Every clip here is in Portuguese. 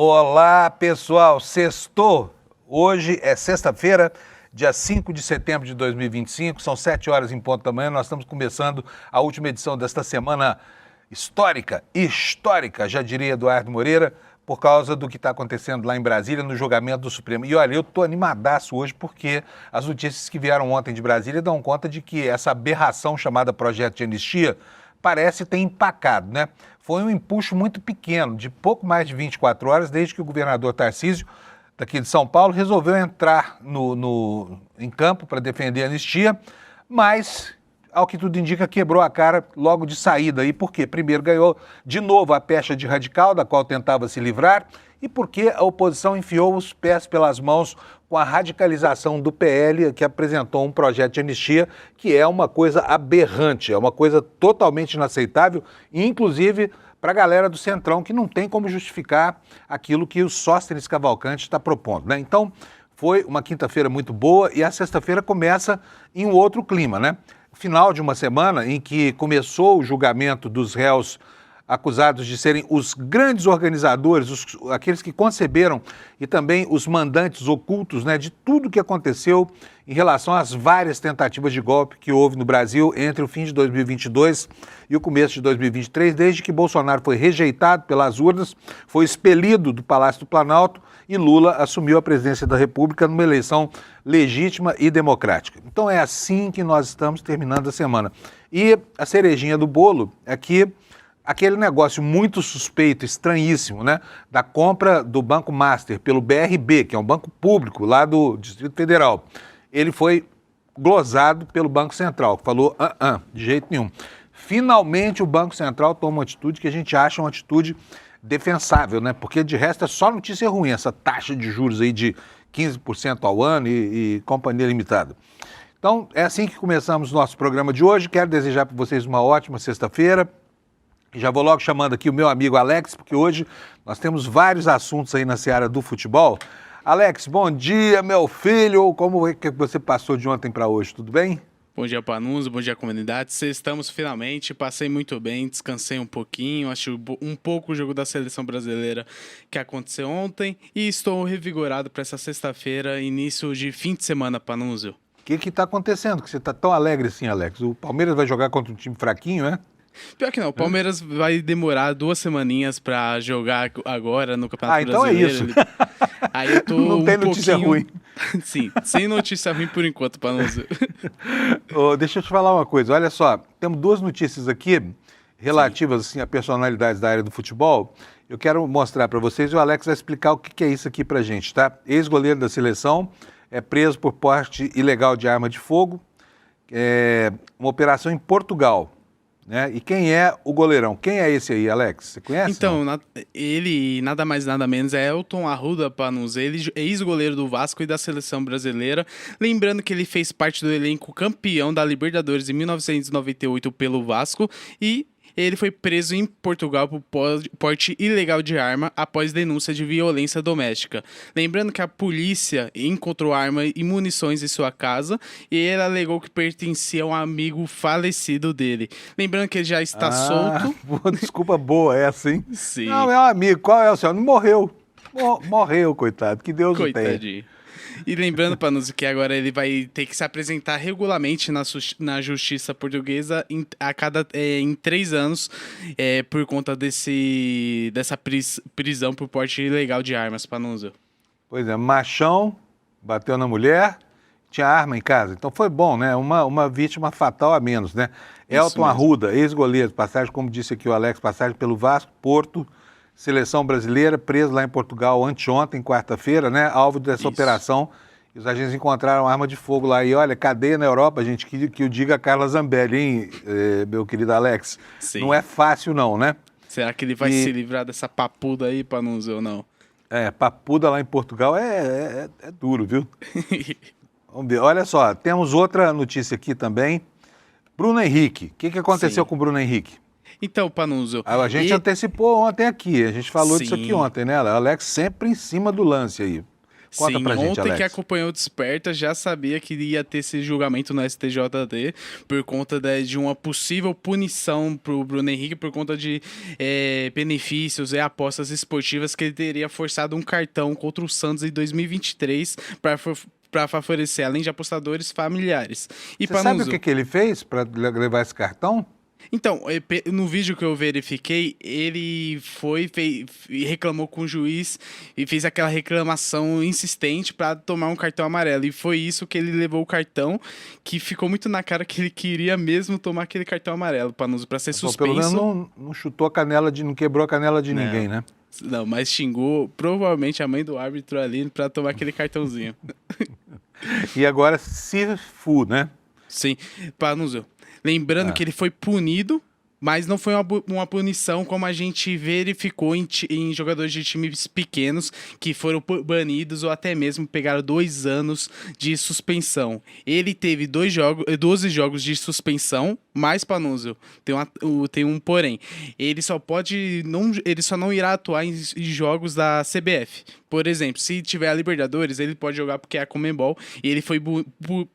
Olá, pessoal. Sextou. Hoje é sexta-feira, dia 5 de setembro de 2025. São 7 horas em ponto da manhã. Nós estamos começando a última edição desta semana histórica, já diria Eduardo Moreira, por causa do que está acontecendo lá em Brasília, no julgamento do Supremo. E olha, eu estou animadaço hoje porque as notícias que vieram ontem de Brasília dão conta de que essa aberração chamada projeto de anistia parece ter empacado, né? Foi um empuxo muito pequeno, de pouco mais de 24 horas, desde que o governador Tarcísio, daqui de São Paulo, resolveu entrar em campo para defender a anistia, mas, ao que tudo indica, quebrou a cara logo de saída. E por quê? Primeiro, ganhou de novo a pecha de radical, da qual tentava se livrar, e porque a oposição enfiou os pés pelas mãos com a radicalização do PL, que apresentou um projeto de anistia que é uma coisa aberrante, é uma coisa totalmente inaceitável, inclusive para a galera do Centrão, que não tem como justificar aquilo que o Sóstenes Cavalcante está propondo, né? Então, foi uma quinta-feira muito boa e a sexta-feira começa em um outro clima, né? Final de uma semana em que começou o julgamento dos réus acusados de serem os grandes organizadores, aqueles que conceberam e também os mandantes ocultos, né, de tudo que aconteceu em relação às várias tentativas de golpe que houve no Brasil entre o fim de 2022 e o começo de 2023, desde que Bolsonaro foi rejeitado pelas urnas, foi expelido do Palácio do Planalto e Lula assumiu a presidência da República numa eleição legítima e democrática. Então é assim que nós estamos terminando a semana. E a cerejinha do bolo é que aquele negócio muito suspeito, estranhíssimo, né, da compra do Banco Master pelo BRB, que é um banco público lá do Distrito Federal, ele foi glosado pelo Banco Central, que falou, de jeito nenhum. Finalmente o Banco Central toma uma atitude que a gente acha uma atitude defensável, né, porque de resto é só notícia ruim, essa taxa de juros aí de 15% ao ano e companhia limitada. Então, é assim que começamos o nosso programa de hoje. Quero desejar para vocês uma ótima sexta-feira. Já vou logo chamando aqui o meu amigo Alex, porque hoje nós temos vários assuntos aí na seara do futebol. Alex, bom dia, meu filho. Como é que você passou de ontem para hoje? Tudo bem? Bom dia, Panuso. Bom dia, comunidade. Estamos finalmente. Passei muito bem, descansei um pouquinho, assisti um pouco o jogo da seleção brasileira que aconteceu ontem e estou revigorado para essa sexta-feira, início de fim de semana, Panuso. O que está acontecendo que você está tão alegre assim, Alex? O Palmeiras vai jogar contra um time fraquinho, é? Pior que não, o Palmeiras vai demorar 2 semaninhas pra jogar agora no Campeonato então Brasileiro. É isso. Aí eu tô não tem notícia ruim. Sim, sem notícia ruim por enquanto, Panuso. Deixa eu te falar uma coisa, olha só, temos 2 notícias aqui relativas assim, a personalidades da área do futebol. Eu quero mostrar para vocês e o Alex vai explicar o que é isso aqui pra gente, tá? Ex-goleiro da seleção é preso por porte ilegal de arma de fogo, uma operação em Portugal. Né? E quem é o goleirão? Quem é esse aí, Alex? Você conhece? Então, ele nada mais nada menos é Elton Arruda, Panuso. Ele é ex-goleiro do Vasco e da seleção brasileira. Lembrando que ele fez parte do elenco campeão da Libertadores em 1998 pelo Vasco e ele foi preso em Portugal por porte ilegal de arma após denúncia de violência doméstica. Lembrando que a polícia encontrou arma e munições em sua casa e ele alegou que pertencia a um amigo falecido dele. Lembrando que ele já está solto. Desculpa boa essa, hein? Sim. Não, é um amigo. Qual é o seu? Não morreu. Morreu, coitado. Que Deus o tenha. E lembrando, Panuso, que agora ele vai ter que se apresentar regularmente na justiça portuguesa em 3 anos por conta dessa prisão por porte ilegal de armas, Panuso. Pois é, machão, bateu na mulher, tinha arma em casa. Então foi bom, né? Uma vítima fatal a menos, né? Elton Arruda, ex-goleiro, passagem, como disse aqui o Alex, passagem pelo Vasco, Porto, seleção brasileira, preso lá em Portugal anteontem, quarta-feira, né? Alvo dessa operação. E os agentes encontraram arma de fogo lá. E olha, cadeia na Europa, gente, que o diga a Carla Zambelli, hein, meu querido Alex? Sim. Não é fácil não, né? Será que ele vai se livrar dessa papuda aí, Panuso, ou não? Papuda lá em Portugal é duro, viu? Vamos ver. Olha só, temos outra notícia aqui também. Bruno Henrique. O que aconteceu com o Bruno Henrique? Então, Panuso... A gente antecipou ontem aqui, a gente falou disso aqui ontem, né? Alex sempre em cima do lance aí. Conta Sim, pra gente, ontem Alex. que acompanhou o Desperta já sabia que ia ter esse julgamento no STJD por conta de uma possível punição pro Bruno Henrique por conta de benefícios e apostas esportivas que ele teria forçado um cartão contra o Santos em 2023 para favorecer, além de apostadores, familiares. E Você sabe o Panuso, que ele fez para levar esse cartão? então, no vídeo que eu verifiquei, ele reclamou com o juiz e fez aquela reclamação insistente para tomar um cartão amarelo. E foi isso que ele levou o cartão, que ficou muito na cara que ele queria mesmo tomar aquele cartão amarelo, Panuso, para ser Pô, pelo menos suspenso. não chutou a canela não quebrou a canela de Não. ninguém, né? Não, mas xingou provavelmente a mãe do árbitro ali para tomar aquele cartãozinho. E agora se fu, né? Sim, Panuso. Lembrando que ele foi punido, mas não foi uma punição como a gente verificou em jogadores de times pequenos que foram banidos ou até mesmo pegaram 2 anos de suspensão. Ele teve 12 jogos de suspensão, mais Panuso. Tem um porém. Ele só não irá atuar em jogos da CBF. Por exemplo, se tiver a Libertadores, ele pode jogar porque é a Conmebol e ele foi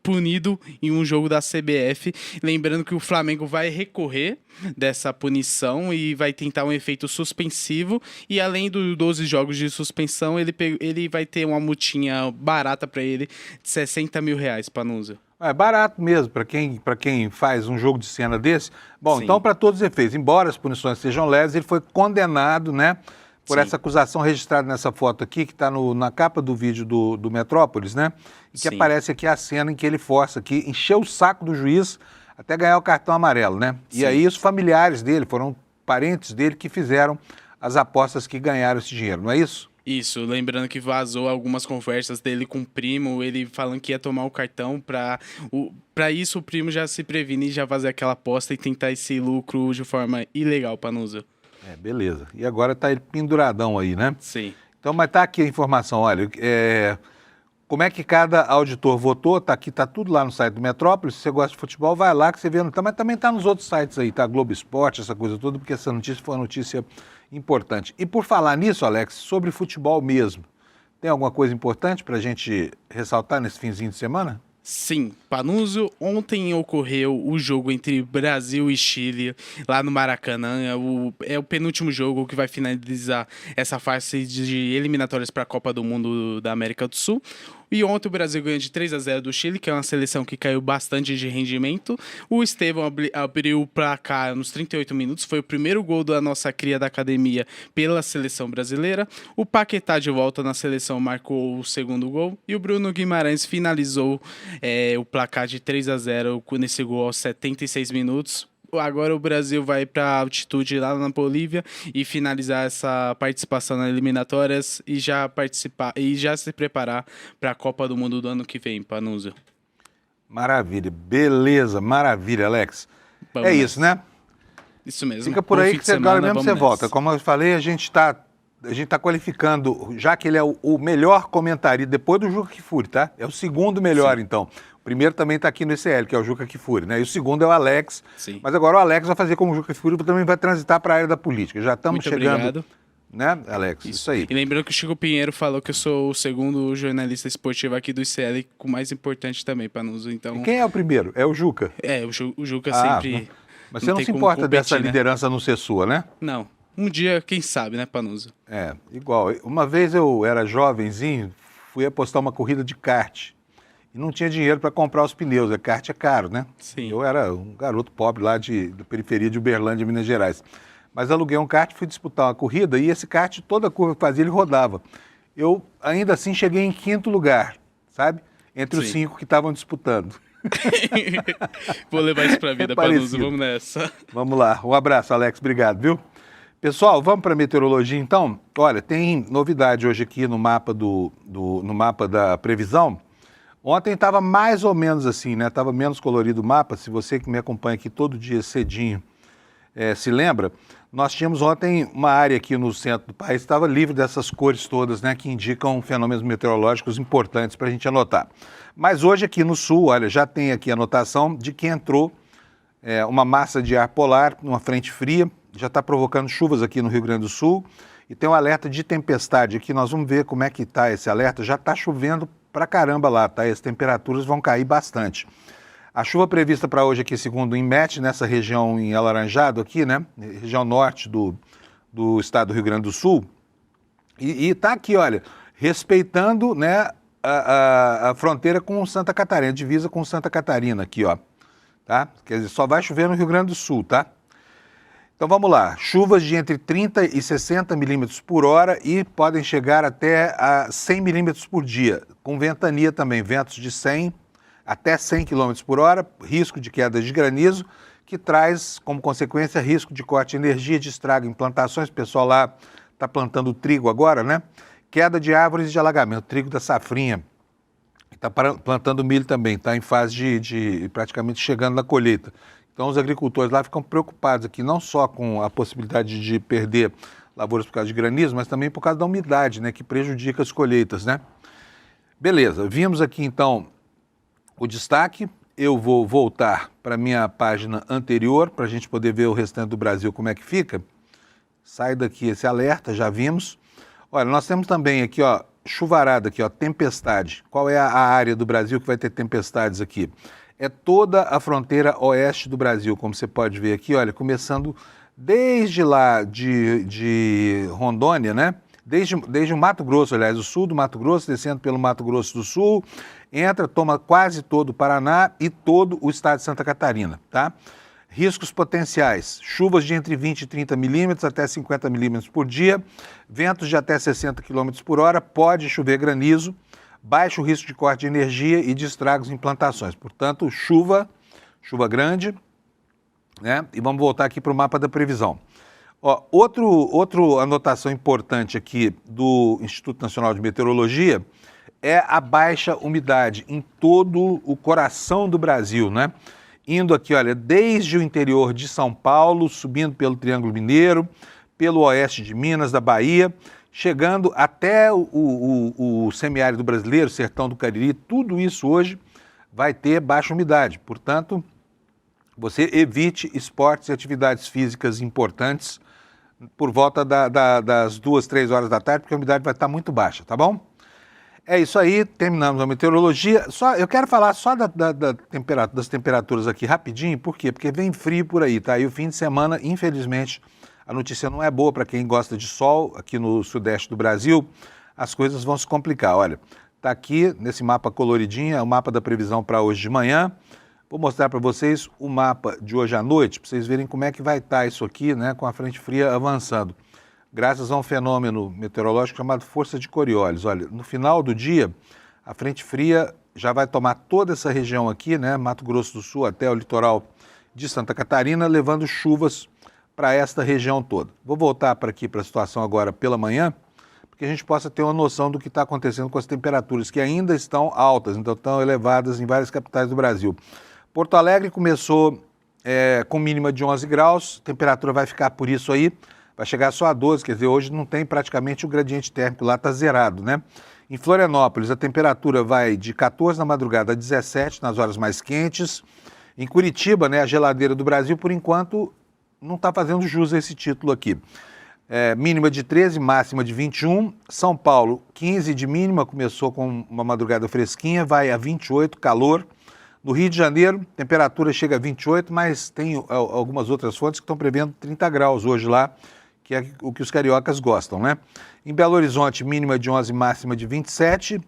punido em um jogo da CBF. Lembrando que o Flamengo vai recorrer dessa punição e vai tentar um efeito suspensivo. E além dos 12 jogos de suspensão, ele vai ter uma multinha barata para ele de R$60 mil, Panuso. É barato mesmo para quem faz um jogo de cena desse. Bom, Sim. então, para todos os efeitos, embora as punições sejam leves, ele foi condenado, né? Por Sim. essa acusação registrada nessa foto aqui, que está na capa do vídeo do Metrópolis, né? E que Sim. aparece aqui a cena em que ele força aqui, encheu o saco do juiz até ganhar o cartão amarelo, né? Sim. E aí os familiares dele, foram parentes dele que fizeram as apostas que ganharam esse dinheiro, não é isso? Isso, lembrando que vazou algumas conversas dele com o primo, ele falando que ia tomar o cartão pra isso o primo já se prevenir, já fazer aquela aposta e tentar esse lucro de forma ilegal, Panuso. É, beleza. E agora tá ele penduradão aí, né? Sim. Então, mas tá aqui a informação, olha, como é que cada auditor votou, tá aqui, tá tudo lá no site do Metrópolis. Se você gosta de futebol, vai lá que você vê, mas também tá nos outros sites aí, tá? Globo Esporte, essa coisa toda, porque essa notícia foi uma notícia importante. E por falar nisso, Alex, sobre futebol mesmo, tem alguma coisa importante pra gente ressaltar nesse finzinho de semana? Sim, Panuso, ontem ocorreu o jogo entre Brasil e Chile, lá no Maracanã. É o penúltimo jogo que vai finalizar essa fase de eliminatórias para a Copa do Mundo da América do Sul. E ontem o Brasil ganhou de 3-0 do Chile, que é uma seleção que caiu bastante de rendimento. O Estevão abriu o placar nos 38 minutos, foi o primeiro gol da nossa cria da academia pela seleção brasileira. O Paquetá de volta na seleção marcou o segundo gol. E o Bruno Guimarães finalizou o placar de 3-0 nesse gol aos 76 minutos. Agora o Brasil vai para a altitude lá na Bolívia e finalizar essa participação nas eliminatórias e já se preparar para a Copa do Mundo do ano que vem, Panuso. Maravilha, beleza, maravilha, Alex. Vamos é nessa. isso, né? Isso mesmo. Fica por Bom aí fim que de agora semana, mesmo vamos você nessa. volta. Como eu falei, a gente tá qualificando, já que ele é o melhor comentarista, depois do Juca Kfouri, tá? É o segundo melhor, Sim. então. O primeiro também está aqui no ECL, que é o Juca Kfouri, né? E o segundo é o Alex. Sim. Mas agora o Alex vai fazer como o Juca Kfouri, também vai transitar para a área da política. Já estamos Muito chegando. obrigado. Né, Alex? Isso aí. E lembrando que o Chico Pinheiro falou que eu sou o segundo jornalista esportivo aqui do ICL, com o mais importante também, Panuso. Então, E quem é o primeiro? É o Juca. o Juca Ah, sempre. Mas você não tem se como importa competir, dessa né? liderança não ser sua, né? Não. Um dia, quem sabe, né, Panuso? É, igual. Uma vez eu era jovenzinho, fui apostar uma corrida de kart. E não tinha dinheiro para comprar os pneus. Kart é caro, né? Sim. Eu era um garoto pobre lá da periferia de Uberlândia, Minas Gerais. Mas aluguei um kart, fui disputar uma corrida e esse kart, toda curva que fazia, ele rodava. Eu, ainda assim, cheguei em 5º lugar, sabe? Entre os Sim. 5 que estavam disputando. Vou levar isso pra vida, Panuso. Parecido. Vamos nessa. Vamos lá. Um abraço, Alex. Obrigado, viu? Pessoal, vamos para a meteorologia, então? Olha, tem novidade hoje aqui no mapa no mapa da previsão. Ontem estava mais ou menos assim, né? Estava menos colorido o mapa. Se você que me acompanha aqui todo dia cedinho se lembra, nós tínhamos ontem uma área aqui no centro do país que estava livre dessas cores todas, né? Que indicam fenômenos meteorológicos importantes para a gente anotar. Mas hoje aqui no sul, olha, já tem aqui a anotação de que entrou uma massa de ar polar, uma frente fria, já está provocando chuvas aqui no Rio Grande do Sul e tem um alerta de tempestade aqui. Nós vamos ver como é que está esse alerta. Já está chovendo pra caramba lá, tá? E as temperaturas vão cair bastante. A chuva prevista para hoje aqui, segundo o INMET, nessa região em alaranjado aqui, né? Região norte do estado do Rio Grande do Sul. E tá aqui, olha, respeitando, né, a fronteira com Santa Catarina, divisa com Santa Catarina aqui, ó. Tá? Quer dizer, só vai chover no Rio Grande do Sul, tá? Então vamos lá, chuvas de entre 30 e 60 milímetros por hora e podem chegar até a 100 milímetros por dia, com ventania também, ventos de 100 até 100 quilômetros por hora, risco de queda de granizo, que traz como consequência risco de corte de energia, de estrago em plantações. O pessoal lá está plantando trigo agora, né? Queda de árvores e de alagamento, trigo da safrinha. Está plantando milho também, está em fase de praticamente chegando na colheita. Então os agricultores lá ficam preocupados aqui, não só com a possibilidade de perder lavouras por causa de granizo, mas também por causa da umidade, né, que prejudica as colheitas, né? Beleza, vimos aqui então o destaque. Eu vou voltar para a minha página anterior para a gente poder ver o restante do Brasil como é que fica. Sai daqui esse alerta, já vimos. Olha, nós temos também aqui, ó, chuvarada aqui, ó, tempestade. Qual é a área do Brasil que vai ter tempestades aqui? É toda a fronteira oeste do Brasil, como você pode ver aqui, olha, começando desde lá de Rondônia, né? Desde o Mato Grosso, aliás, o sul do Mato Grosso, descendo pelo Mato Grosso do Sul, entra, toma quase todo o Paraná e todo o estado de Santa Catarina, tá? Riscos potenciais, chuvas de entre 20 e 30 milímetros até 50 milímetros por dia, ventos de até 60 quilômetros por hora, pode chover granizo, baixo risco de corte de energia e de estragos em plantações. Portanto, chuva grande, né? E vamos voltar aqui para o mapa da previsão. Ó, outra anotação importante aqui do Instituto Nacional de Meteorologia é a baixa umidade em todo o coração do Brasil, né? Indo aqui, olha, desde o interior de São Paulo, subindo pelo Triângulo Mineiro, pelo oeste de Minas, da Bahia, chegando até o semiárido brasileiro, sertão do Cariri, tudo isso hoje vai ter baixa umidade. Portanto, você evite esportes e atividades físicas importantes por volta das 2, 3 horas da tarde, porque a umidade vai estar muito baixa, tá bom? É isso aí, terminamos a meteorologia. Eu quero falar só das temperaturas aqui rapidinho, por quê? Porque vem frio por aí, tá? E o fim de semana, infelizmente, a notícia não é boa para quem gosta de sol, aqui no sudeste do Brasil, as coisas vão se complicar. Olha, tá aqui nesse mapa coloridinho, é o mapa da previsão para hoje de manhã. Vou mostrar para vocês o mapa de hoje à noite, para vocês verem como é que vai estar isso aqui, né, com a frente fria avançando. Graças a um fenômeno meteorológico chamado força de Coriolis. Olha, no final do dia, a frente fria já vai tomar toda essa região aqui, né, Mato Grosso do Sul até o litoral de Santa Catarina, levando chuvas para esta região toda. Vou voltar para aqui para a situação agora pela manhã, porque a gente possa ter uma noção do que está acontecendo com as temperaturas, que ainda estão altas, então estão elevadas em várias capitais do Brasil. Porto Alegre começou com mínima de 11 graus, a temperatura vai ficar por isso aí, vai chegar só a 12, quer dizer, hoje não tem praticamente o gradiente térmico lá, está zerado, né? Em Florianópolis, a temperatura vai de 14 na madrugada a 17 nas horas mais quentes. Em Curitiba, né, a geladeira do Brasil, por enquanto, não está fazendo jus a esse título aqui. Mínima de 13, máxima de 21. São Paulo, 15 de mínima, começou com uma madrugada fresquinha, vai a 28, calor. No Rio de Janeiro, temperatura chega a 28, mas tem algumas outras fontes que estão prevendo 30 graus hoje lá, que é o que os cariocas gostam, né? Em Belo Horizonte, mínima de 11, máxima de 27.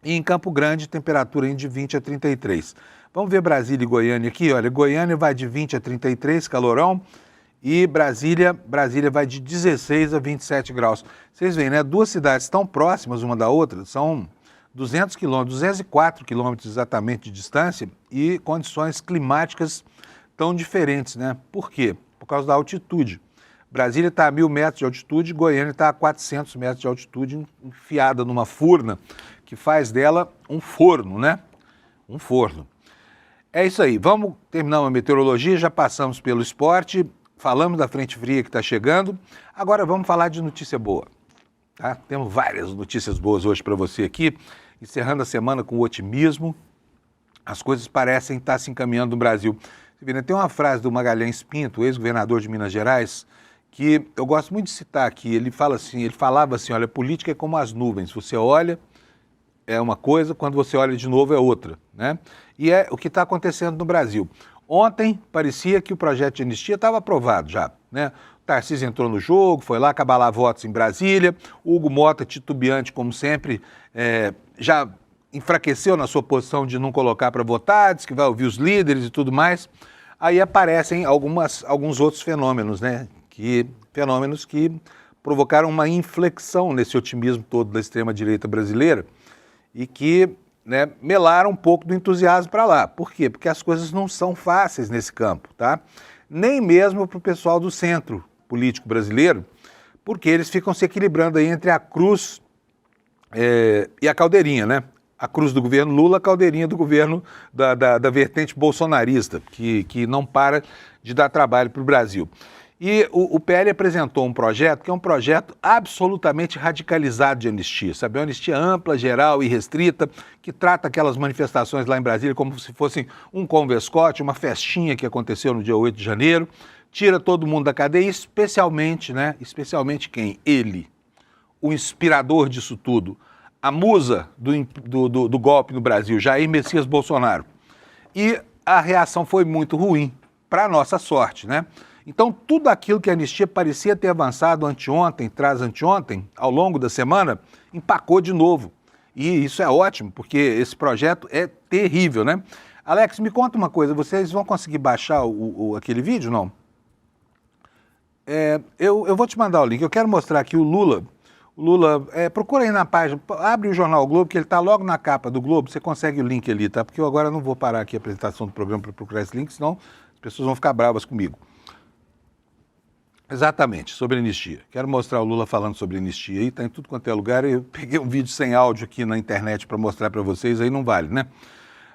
E em Campo Grande, temperatura de 20 a 33. Vamos ver Brasília e Goiânia aqui, olha, Goiânia vai de 20 a 33, calorão, e Brasília vai de 16 a 27 graus. Vocês veem, né? Duas cidades tão próximas uma da outra, são 200 quilômetros, 204 quilômetros exatamente de distância e condições climáticas tão diferentes, né? Por quê? Por causa da altitude. Brasília está a 1.000 metros de altitude, Goiânia está a 400 metros de altitude, enfiada numa furna que faz dela um forno, né? Um forno. É isso aí, vamos terminar uma meteorologia, já passamos pelo esporte, falamos da frente fria que está chegando, agora vamos falar de notícia boa. Tá? Temos várias notícias boas hoje para você aqui, encerrando a semana com otimismo, as coisas parecem estar se encaminhando no Brasil. Você vê, né? Tem uma frase do Magalhães Pinto, ex-governador de Minas Gerais, que eu gosto muito de citar aqui. Ele falava assim, olha, política é como as nuvens, você olha, é uma coisa, quando você olha de novo é outra, né? E é o que está acontecendo no Brasil. Ontem parecia que o projeto de anistia estava aprovado já, né? O Tarcísio entrou no jogo, foi lá cabalar votos em Brasília, o Hugo Mota, titubeante como sempre, já enfraqueceu na sua posição de não colocar para votar, diz que vai ouvir os líderes e tudo mais. Aí aparecem alguns outros fenômenos, né? Fenômenos que provocaram uma inflexão nesse otimismo todo da extrema-direita brasileira e que, né, melaram um pouco do entusiasmo para lá. Por quê? Porque as coisas não são fáceis nesse campo, tá? Nem mesmo para o pessoal do centro político brasileiro, porque eles ficam se equilibrando aí entre a cruz e a caldeirinha, né? A cruz do governo Lula, a caldeirinha do governo da vertente bolsonarista, que não para de dar trabalho para o Brasil. E o PL apresentou um projeto que é um projeto absolutamente radicalizado de anistia, sabe? Uma anistia ampla, geral e restrita, que trata aquelas manifestações lá em Brasília como se fossem um convescote, uma festinha que aconteceu no dia 8 de janeiro, tira todo mundo da cadeia, especialmente, né? Especialmente quem? Ele, o inspirador disso tudo, a musa do golpe no Brasil, Jair Messias Bolsonaro. E a reação foi muito ruim, para a nossa sorte, né? Então, tudo aquilo que a anistia parecia ter avançado anteontem, anteontem, ao longo da semana, empacou de novo. E isso é ótimo, porque esse projeto é terrível, né? Alex, me conta uma coisa, vocês vão conseguir baixar aquele vídeo, não? Eu vou te mandar o link, eu quero mostrar aqui o Lula, procura aí na página, abre o jornal o Globo, que ele está logo na capa do Globo, você consegue o link ali, tá? Porque eu agora não vou parar aqui a apresentação do programa para procurar esse link, senão as pessoas vão ficar bravas comigo. Exatamente, sobre anistia. Quero mostrar o Lula falando sobre anistia aí, está em tudo quanto é lugar. Eu peguei um vídeo sem áudio aqui na internet para mostrar para vocês, aí não vale, né?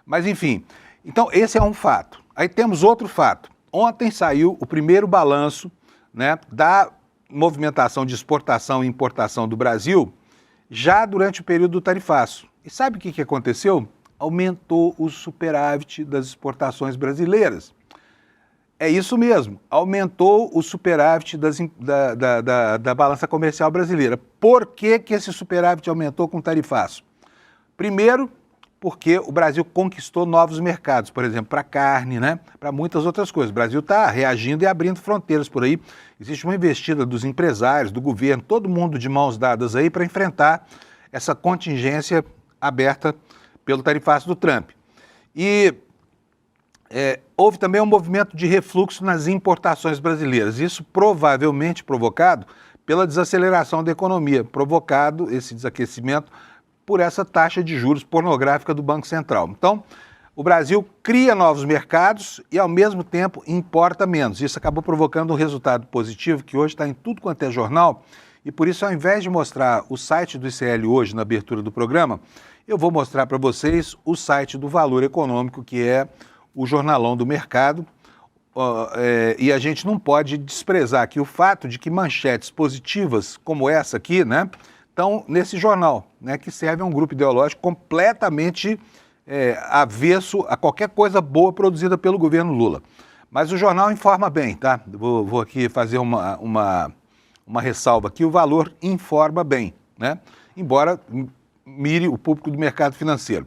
Mas enfim, então esse é um fato. Aí temos outro fato. Ontem saiu o primeiro balanço, né, da movimentação de exportação e importação do Brasil, já durante o período do tarifaço. E sabe o que aconteceu? Aumentou o superávit das exportações brasileiras. É isso mesmo, aumentou o superávit da balança comercial brasileira. Por que esse superávit aumentou com o tarifaço? Primeiro, porque o Brasil conquistou novos mercados, por exemplo, para carne, né? Para muitas outras coisas. O Brasil está reagindo e abrindo fronteiras por aí. Existe uma investida dos empresários, do governo, todo mundo de mãos dadas aí para enfrentar essa contingência aberta pelo tarifaço do Trump. E houve também um movimento de refluxo nas importações brasileiras, isso provavelmente provocado pela desaceleração da economia, provocado esse desaquecimento por essa taxa de juros pornográfica do Banco Central. Então, o Brasil cria novos mercados e, ao mesmo tempo, importa menos. Isso acabou provocando um resultado positivo que hoje está em tudo quanto é jornal e, por isso, ao invés de mostrar o site do ICL hoje na abertura do programa, eu vou mostrar para vocês o site do Valor Econômico, que é o jornalão do mercado, e a gente não pode desprezar aqui o fato de que manchetes positivas como essa aqui, né, estão nesse jornal, né, que serve a um grupo ideológico completamente avesso a qualquer coisa boa produzida pelo governo Lula. Mas o jornal informa bem, tá? Vou aqui fazer uma ressalva aqui, o Valor informa bem, né, embora mire o público do mercado financeiro.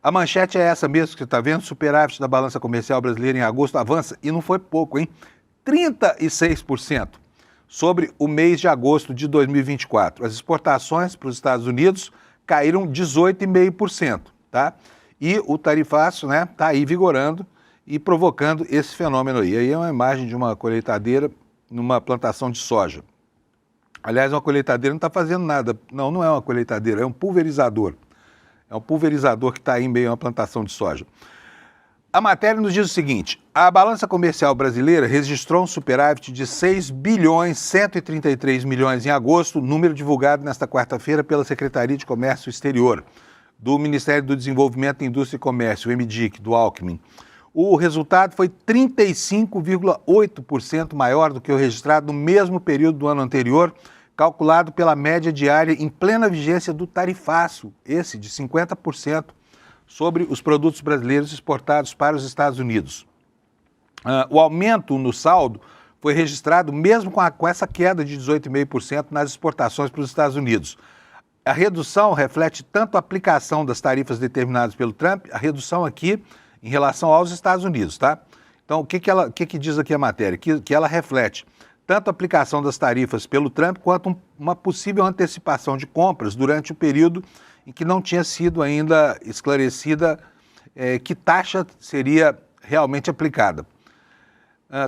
A manchete é essa mesmo que você está vendo, superávit da balança comercial brasileira em agosto avança, e não foi pouco, hein? 36% sobre o mês de agosto de 2024. As exportações para os Estados Unidos caíram 18,5%, tá? E o tarifaço, né, está aí vigorando e provocando esse fenômeno aí. Aí é uma imagem de uma colheitadeira numa plantação de soja. Aliás, uma colheitadeira não está fazendo nada. Não é uma colheitadeira, é um pulverizador. É um pulverizador que está aí em meio a uma plantação de soja. A matéria nos diz o seguinte: a balança comercial brasileira registrou um superávit de 6 bilhões 133 milhões em agosto, número divulgado nesta quarta-feira pela Secretaria de Comércio Exterior, do Ministério do Desenvolvimento, Indústria e Comércio, o MDIC, do Alckmin. O resultado foi 35,8% maior do que o registrado no mesmo período do ano anterior, calculado pela média diária em plena vigência do tarifaço, esse de 50%, sobre os produtos brasileiros exportados para os Estados Unidos. O aumento no saldo foi registrado mesmo com essa queda de 18,5% nas exportações para os Estados Unidos. A redução reflete tanto a aplicação das tarifas determinadas pelo Trump, a redução aqui em relação aos Estados Unidos, tá? Então, o que diz aqui a matéria? Que ela reflete tanto a aplicação das tarifas pelo Trump quanto uma possível antecipação de compras durante o período em que não tinha sido ainda esclarecida que taxa seria realmente aplicada.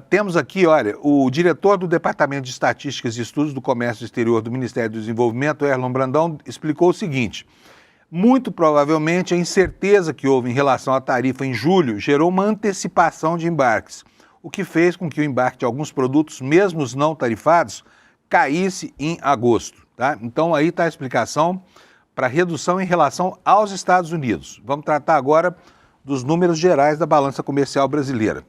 Temos aqui, olha, o diretor do Departamento de Estatísticas e Estudos do Comércio Exterior do Ministério do Desenvolvimento, Erlon Brandão, explicou o seguinte: muito provavelmente a incerteza que houve em relação à tarifa em julho gerou uma antecipação de embarques, o que fez com que o embarque de alguns produtos, mesmo os não tarifados, caísse em agosto. Tá? Então aí está a explicação para a redução em relação aos Estados Unidos. Vamos tratar agora dos números gerais da balança comercial brasileira.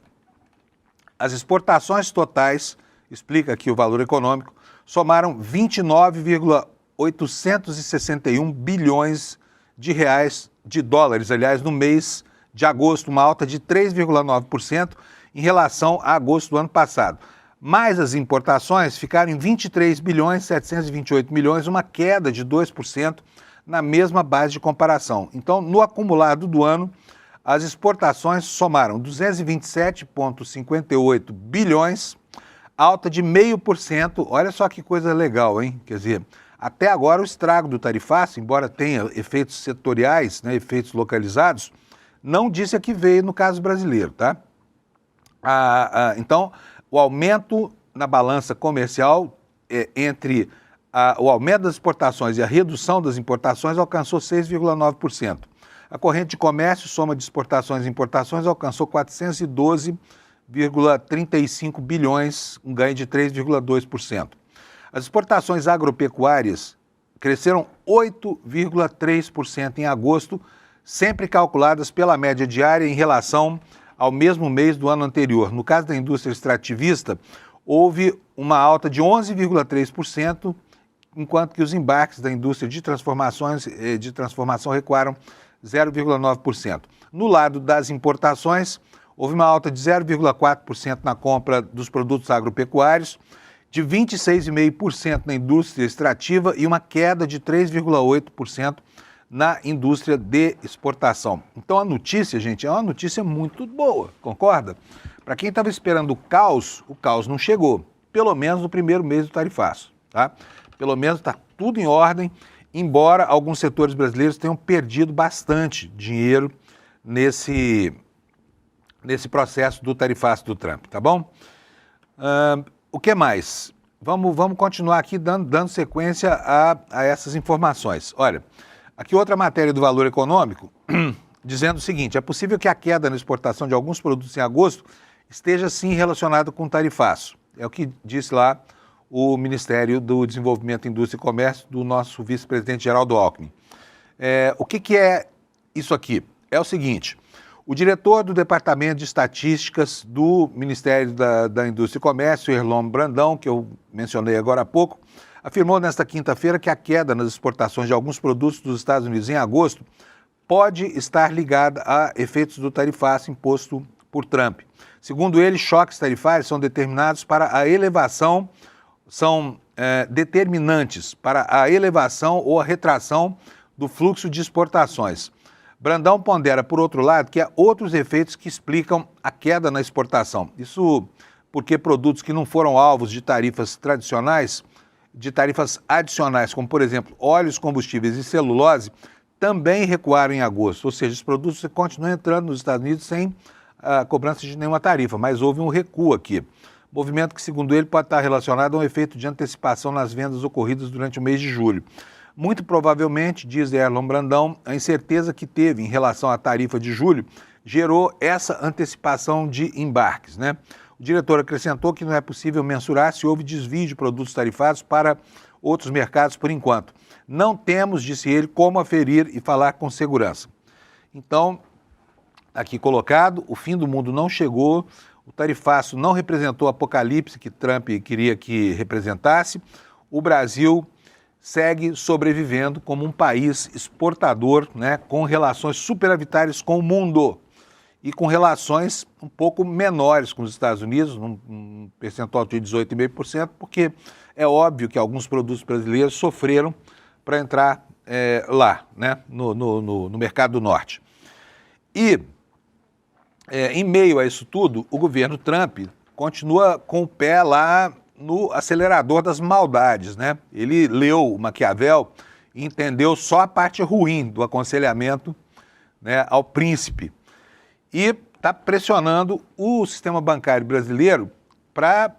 As exportações totais, explica aqui o Valor Econômico, somaram 29,861 bilhões de dólares, aliás, no mês de agosto, uma alta de 3,9% em relação a agosto do ano passado. Mas as importações ficaram em 23 bilhões 728 milhões, uma queda de 2% na mesma base de comparação. Então, no acumulado do ano, as exportações somaram 227,58 bilhões, alta de 0,5%. Olha só que coisa legal, hein? Quer dizer, até agora o estrago do tarifaço, embora tenha efeitos setoriais, né, efeitos localizados, não disse a que veio no caso brasileiro, tá? Então, o aumento na balança comercial entre o aumento das exportações e a redução das importações alcançou 6,9%. A corrente de comércio, soma de exportações e importações, alcançou 412,35 bilhões, um ganho de 3,2%. As exportações agropecuárias cresceram 8,3% em agosto, sempre calculadas pela média diária em relação ao mesmo mês do ano anterior. No caso da indústria extrativista, houve uma alta de 11,3%, enquanto que os embarques da indústria de transformação recuaram 0,9%. No lado das importações, houve uma alta de 0,4% na compra dos produtos agropecuários, de 26,5% na indústria extrativa e uma queda de 3,8% na indústria de exportação. Então a notícia, gente, é uma notícia muito boa, concorda? Para quem estava esperando o caos não chegou, pelo menos no primeiro mês do tarifaço, tá? Pelo menos está tudo em ordem, embora alguns setores brasileiros tenham perdido bastante dinheiro nesse processo do tarifaço do Trump, tá bom? O que mais? Vamos continuar aqui dando sequência a essas informações. Olha, aqui outra matéria do Valor Econômico, dizendo o seguinte: é possível que a queda na exportação de alguns produtos em agosto esteja sim relacionada com o tarifaço. É o que disse lá o Ministério do Desenvolvimento, Indústria e Comércio do nosso vice-presidente Geraldo Alckmin. O que é isso aqui? É o seguinte: o diretor do Departamento de Estatísticas do Ministério da Indústria e Comércio, Erlon Brandão, que eu mencionei agora há pouco, afirmou nesta quinta-feira que a queda nas exportações de alguns produtos dos Estados Unidos em agosto pode estar ligada a efeitos do tarifaço imposto por Trump. Segundo ele, choques tarifários são determinados para a elevação, determinantes para a elevação ou a retração do fluxo de exportações. Brandão pondera, por outro lado, que há outros efeitos que explicam a queda na exportação. Isso porque produtos que não foram alvos de tarifas tradicionais, de tarifas adicionais, como, por exemplo, óleos, combustíveis e celulose, também recuaram em agosto. Ou seja, os produtos continuam entrando nos Estados Unidos sem a cobrança de nenhuma tarifa, mas houve um recuo aqui. Movimento que, segundo ele, pode estar relacionado a um efeito de antecipação nas vendas ocorridas durante o mês de julho. Muito provavelmente, diz Erlon Brandão, a incerteza que teve em relação à tarifa de julho gerou essa antecipação de embarques, né? O diretor acrescentou que não é possível mensurar se houve desvio de produtos tarifados para outros mercados por enquanto. Não temos, disse ele, como aferir e falar com segurança. Então, aqui colocado, o fim do mundo não chegou, o tarifaço não representou o apocalipse que Trump queria que representasse, o Brasil segue sobrevivendo como um país exportador, né, com relações superavitárias com o mundo. e com relações um pouco menores com os Estados Unidos, um percentual de 18,5%, porque é óbvio que alguns produtos brasileiros sofreram para entrar lá, né, no mercado do norte. E, em meio a isso tudo, o governo Trump continua com o pé lá no acelerador das maldades, né? Ele leu o Maquiavel e entendeu só a parte ruim do aconselhamento, né, ao príncipe. E está pressionando o sistema bancário brasileiro para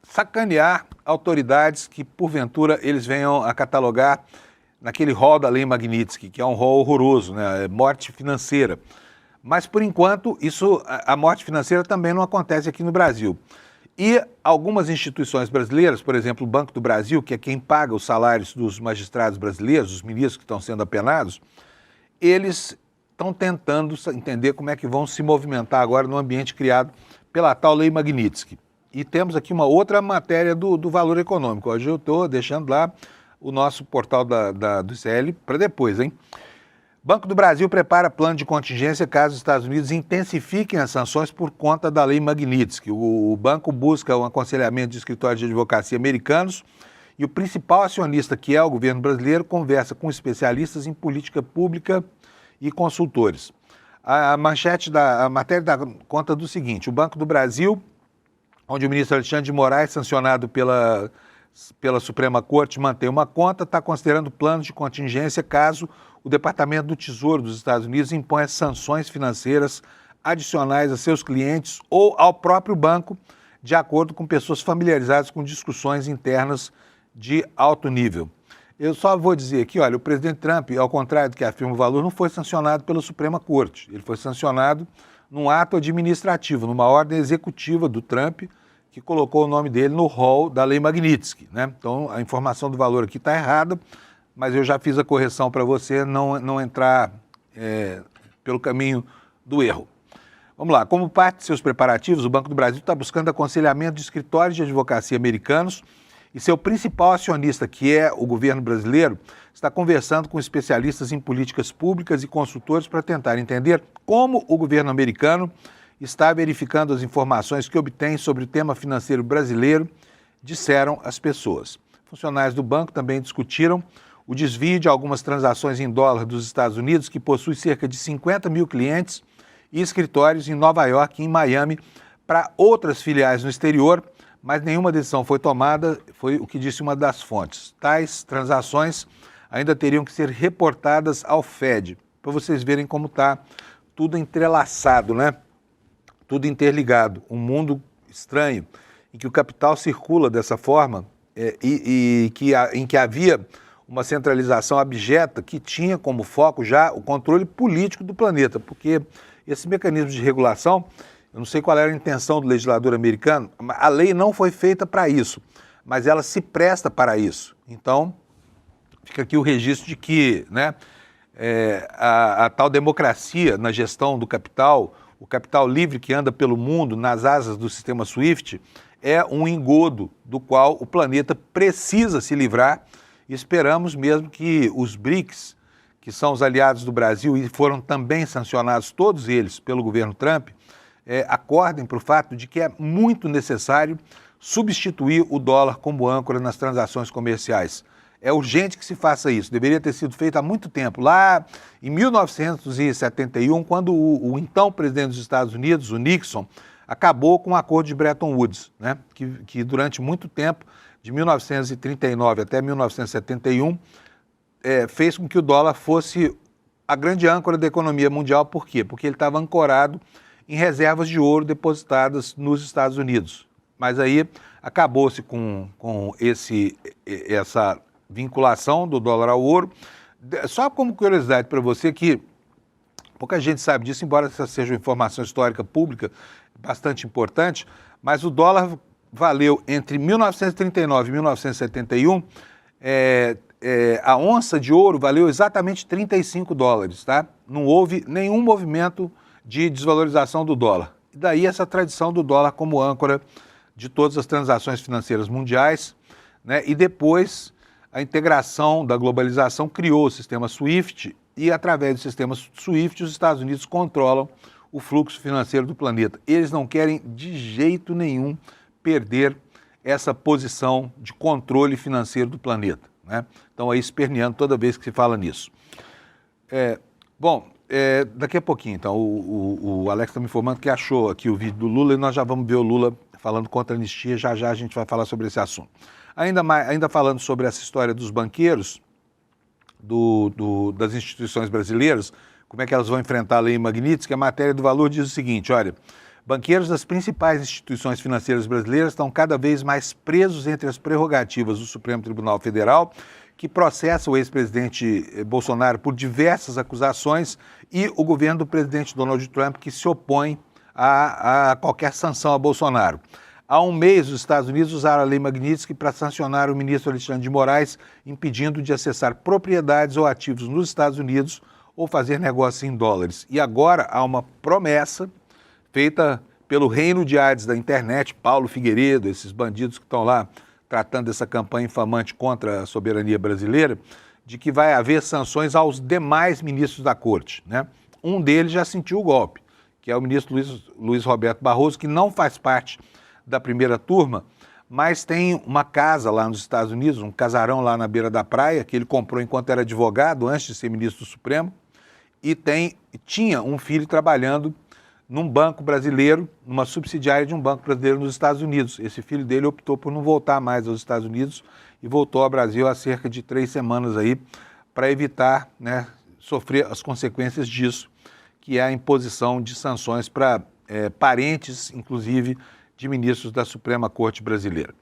sacanear autoridades que, porventura, eles venham a catalogar naquele rol da Lei Magnitsky, que é um rol horroroso, né? Morte financeira. Mas, por enquanto, a morte financeira também não acontece aqui no Brasil. E algumas instituições brasileiras, por exemplo, o Banco do Brasil, que é quem paga os salários dos magistrados brasileiros, dos ministros que estão sendo apenados, eles estão tentando entender como é que vão se movimentar agora no ambiente criado pela tal Lei Magnitsky. E temos aqui uma outra matéria do Valor Econômico. Hoje eu estou deixando lá o nosso portal do ICL para depois, hein? Banco do Brasil prepara plano de contingência caso os Estados Unidos intensifiquem as sanções por conta da Lei Magnitsky. O banco busca um aconselhamento de escritórios de advocacia americanos e o principal acionista, que é o governo brasileiro, conversa com especialistas em política pública e consultores. A matéria dá conta do seguinte: o Banco do Brasil, onde o ministro Alexandre de Moraes, sancionado pela Suprema Corte, mantém uma conta, está considerando planos de contingência caso o Departamento do Tesouro dos Estados Unidos imponha sanções financeiras adicionais a seus clientes ou ao próprio banco, de acordo com pessoas familiarizadas com discussões internas de alto nível. Eu só vou dizer aqui, olha, o presidente Trump, ao contrário do que afirma o Valor, não foi sancionado pela Suprema Corte. Ele foi sancionado num ato administrativo, numa ordem executiva do Trump, que colocou o nome dele no rol da Lei Magnitsky, né? Então, a informação do Valor aqui está errada, mas eu já fiz a correção para você não entrar pelo caminho do erro. Vamos lá, como parte de seus preparativos, o Banco do Brasil está buscando aconselhamento de escritórios de advocacia americanos e seu principal acionista, que é o governo brasileiro, está conversando com especialistas em políticas públicas e consultores para tentar entender como o governo americano está verificando as informações que obtém sobre o tema financeiro brasileiro, disseram as pessoas. Funcionários do banco também discutiram o desvio de algumas transações em dólar dos Estados Unidos, que possui cerca de 50 mil clientes e escritórios em Nova York e em Miami para outras filiais no exterior, mas nenhuma decisão foi tomada, foi o que disse uma das fontes. Tais transações ainda teriam que ser reportadas ao Fed, para vocês verem como está tudo entrelaçado, né? Tudo interligado, um mundo estranho, em que o capital circula dessa forma em que havia uma centralização abjeta que tinha como foco já o controle político do planeta, porque esse mecanismo de regulação, eu não sei qual era a intenção do legislador americano, a lei não foi feita para isso, mas ela se presta para isso. Então, fica aqui o registro de que, né, a tal democracia na gestão do capital, o capital livre que anda pelo mundo nas asas do sistema SWIFT, é um engodo do qual o planeta precisa se livrar. E esperamos mesmo que os BRICS, que são os aliados do Brasil e foram também sancionados, todos eles, pelo governo Trump, acordem para o fato de que é muito necessário substituir o dólar como âncora nas transações comerciais. É urgente que se faça isso, deveria ter sido feito há muito tempo. Lá em 1971, quando o então presidente dos Estados Unidos, o Nixon, acabou com o acordo de Bretton Woods, né? que durante muito tempo, de 1939 até 1971, fez com que o dólar fosse a grande âncora da economia mundial. Por quê? Porque ele estava ancorado em reservas de ouro depositadas nos Estados Unidos. Mas aí acabou-se com essa vinculação do dólar ao ouro. Só como curiosidade para você, que pouca gente sabe disso, embora essa seja uma informação histórica pública bastante importante, mas o dólar valeu entre 1939 e 1971, a onça de ouro valeu exatamente 35 dólares, tá? Não houve nenhum movimento de desvalorização do dólar. E daí essa tradição do dólar como âncora de todas as transações financeiras mundiais, né? E depois a integração da globalização criou o sistema SWIFT e através do sistema SWIFT os Estados Unidos controlam o fluxo financeiro do planeta. Eles não querem de jeito nenhum perder essa posição de controle financeiro do planeta, né? Então aí esperneando toda vez que se fala nisso. Daqui a pouquinho, então, o Alex está me informando que achou aqui o vídeo do Lula e nós já vamos ver o Lula falando contra a anistia, já a gente vai falar sobre esse assunto. Ainda falando sobre essa história dos banqueiros, das instituições brasileiras, como é que elas vão enfrentar a Lei Magnitsky, a matéria do Valor diz o seguinte, olha, banqueiros das principais instituições financeiras brasileiras estão cada vez mais presos entre as prerrogativas do Supremo Tribunal Federal, que processa o ex-presidente Bolsonaro por diversas acusações, e o governo do presidente Donald Trump, que se opõe a qualquer sanção a Bolsonaro. Há um mês, os Estados Unidos usaram a Lei Magnitsky para sancionar o ministro Alexandre de Moraes, impedindo de acessar propriedades ou ativos nos Estados Unidos ou fazer negócio em dólares. E agora há uma promessa feita pelo reino de Hades da internet, Paulo Figueiredo, esses bandidos que estão lá tratando dessa campanha infamante contra a soberania brasileira, de que vai haver sanções aos demais ministros da corte, né? Um deles já sentiu o golpe, que é o ministro Luiz Roberto Barroso, que não faz parte da primeira turma, mas tem uma casa lá nos Estados Unidos, um casarão lá na beira da praia, que ele comprou enquanto era advogado, antes de ser ministro do Supremo, e tinha um filho trabalhando num banco brasileiro, numa subsidiária de um banco brasileiro nos Estados Unidos. Esse filho dele optou por não voltar mais aos Estados Unidos e voltou ao Brasil há cerca de 3 semanas aí, para evitar, né, sofrer as consequências disso, que é a imposição de sanções para parentes, inclusive, de ministros da Suprema Corte Brasileira.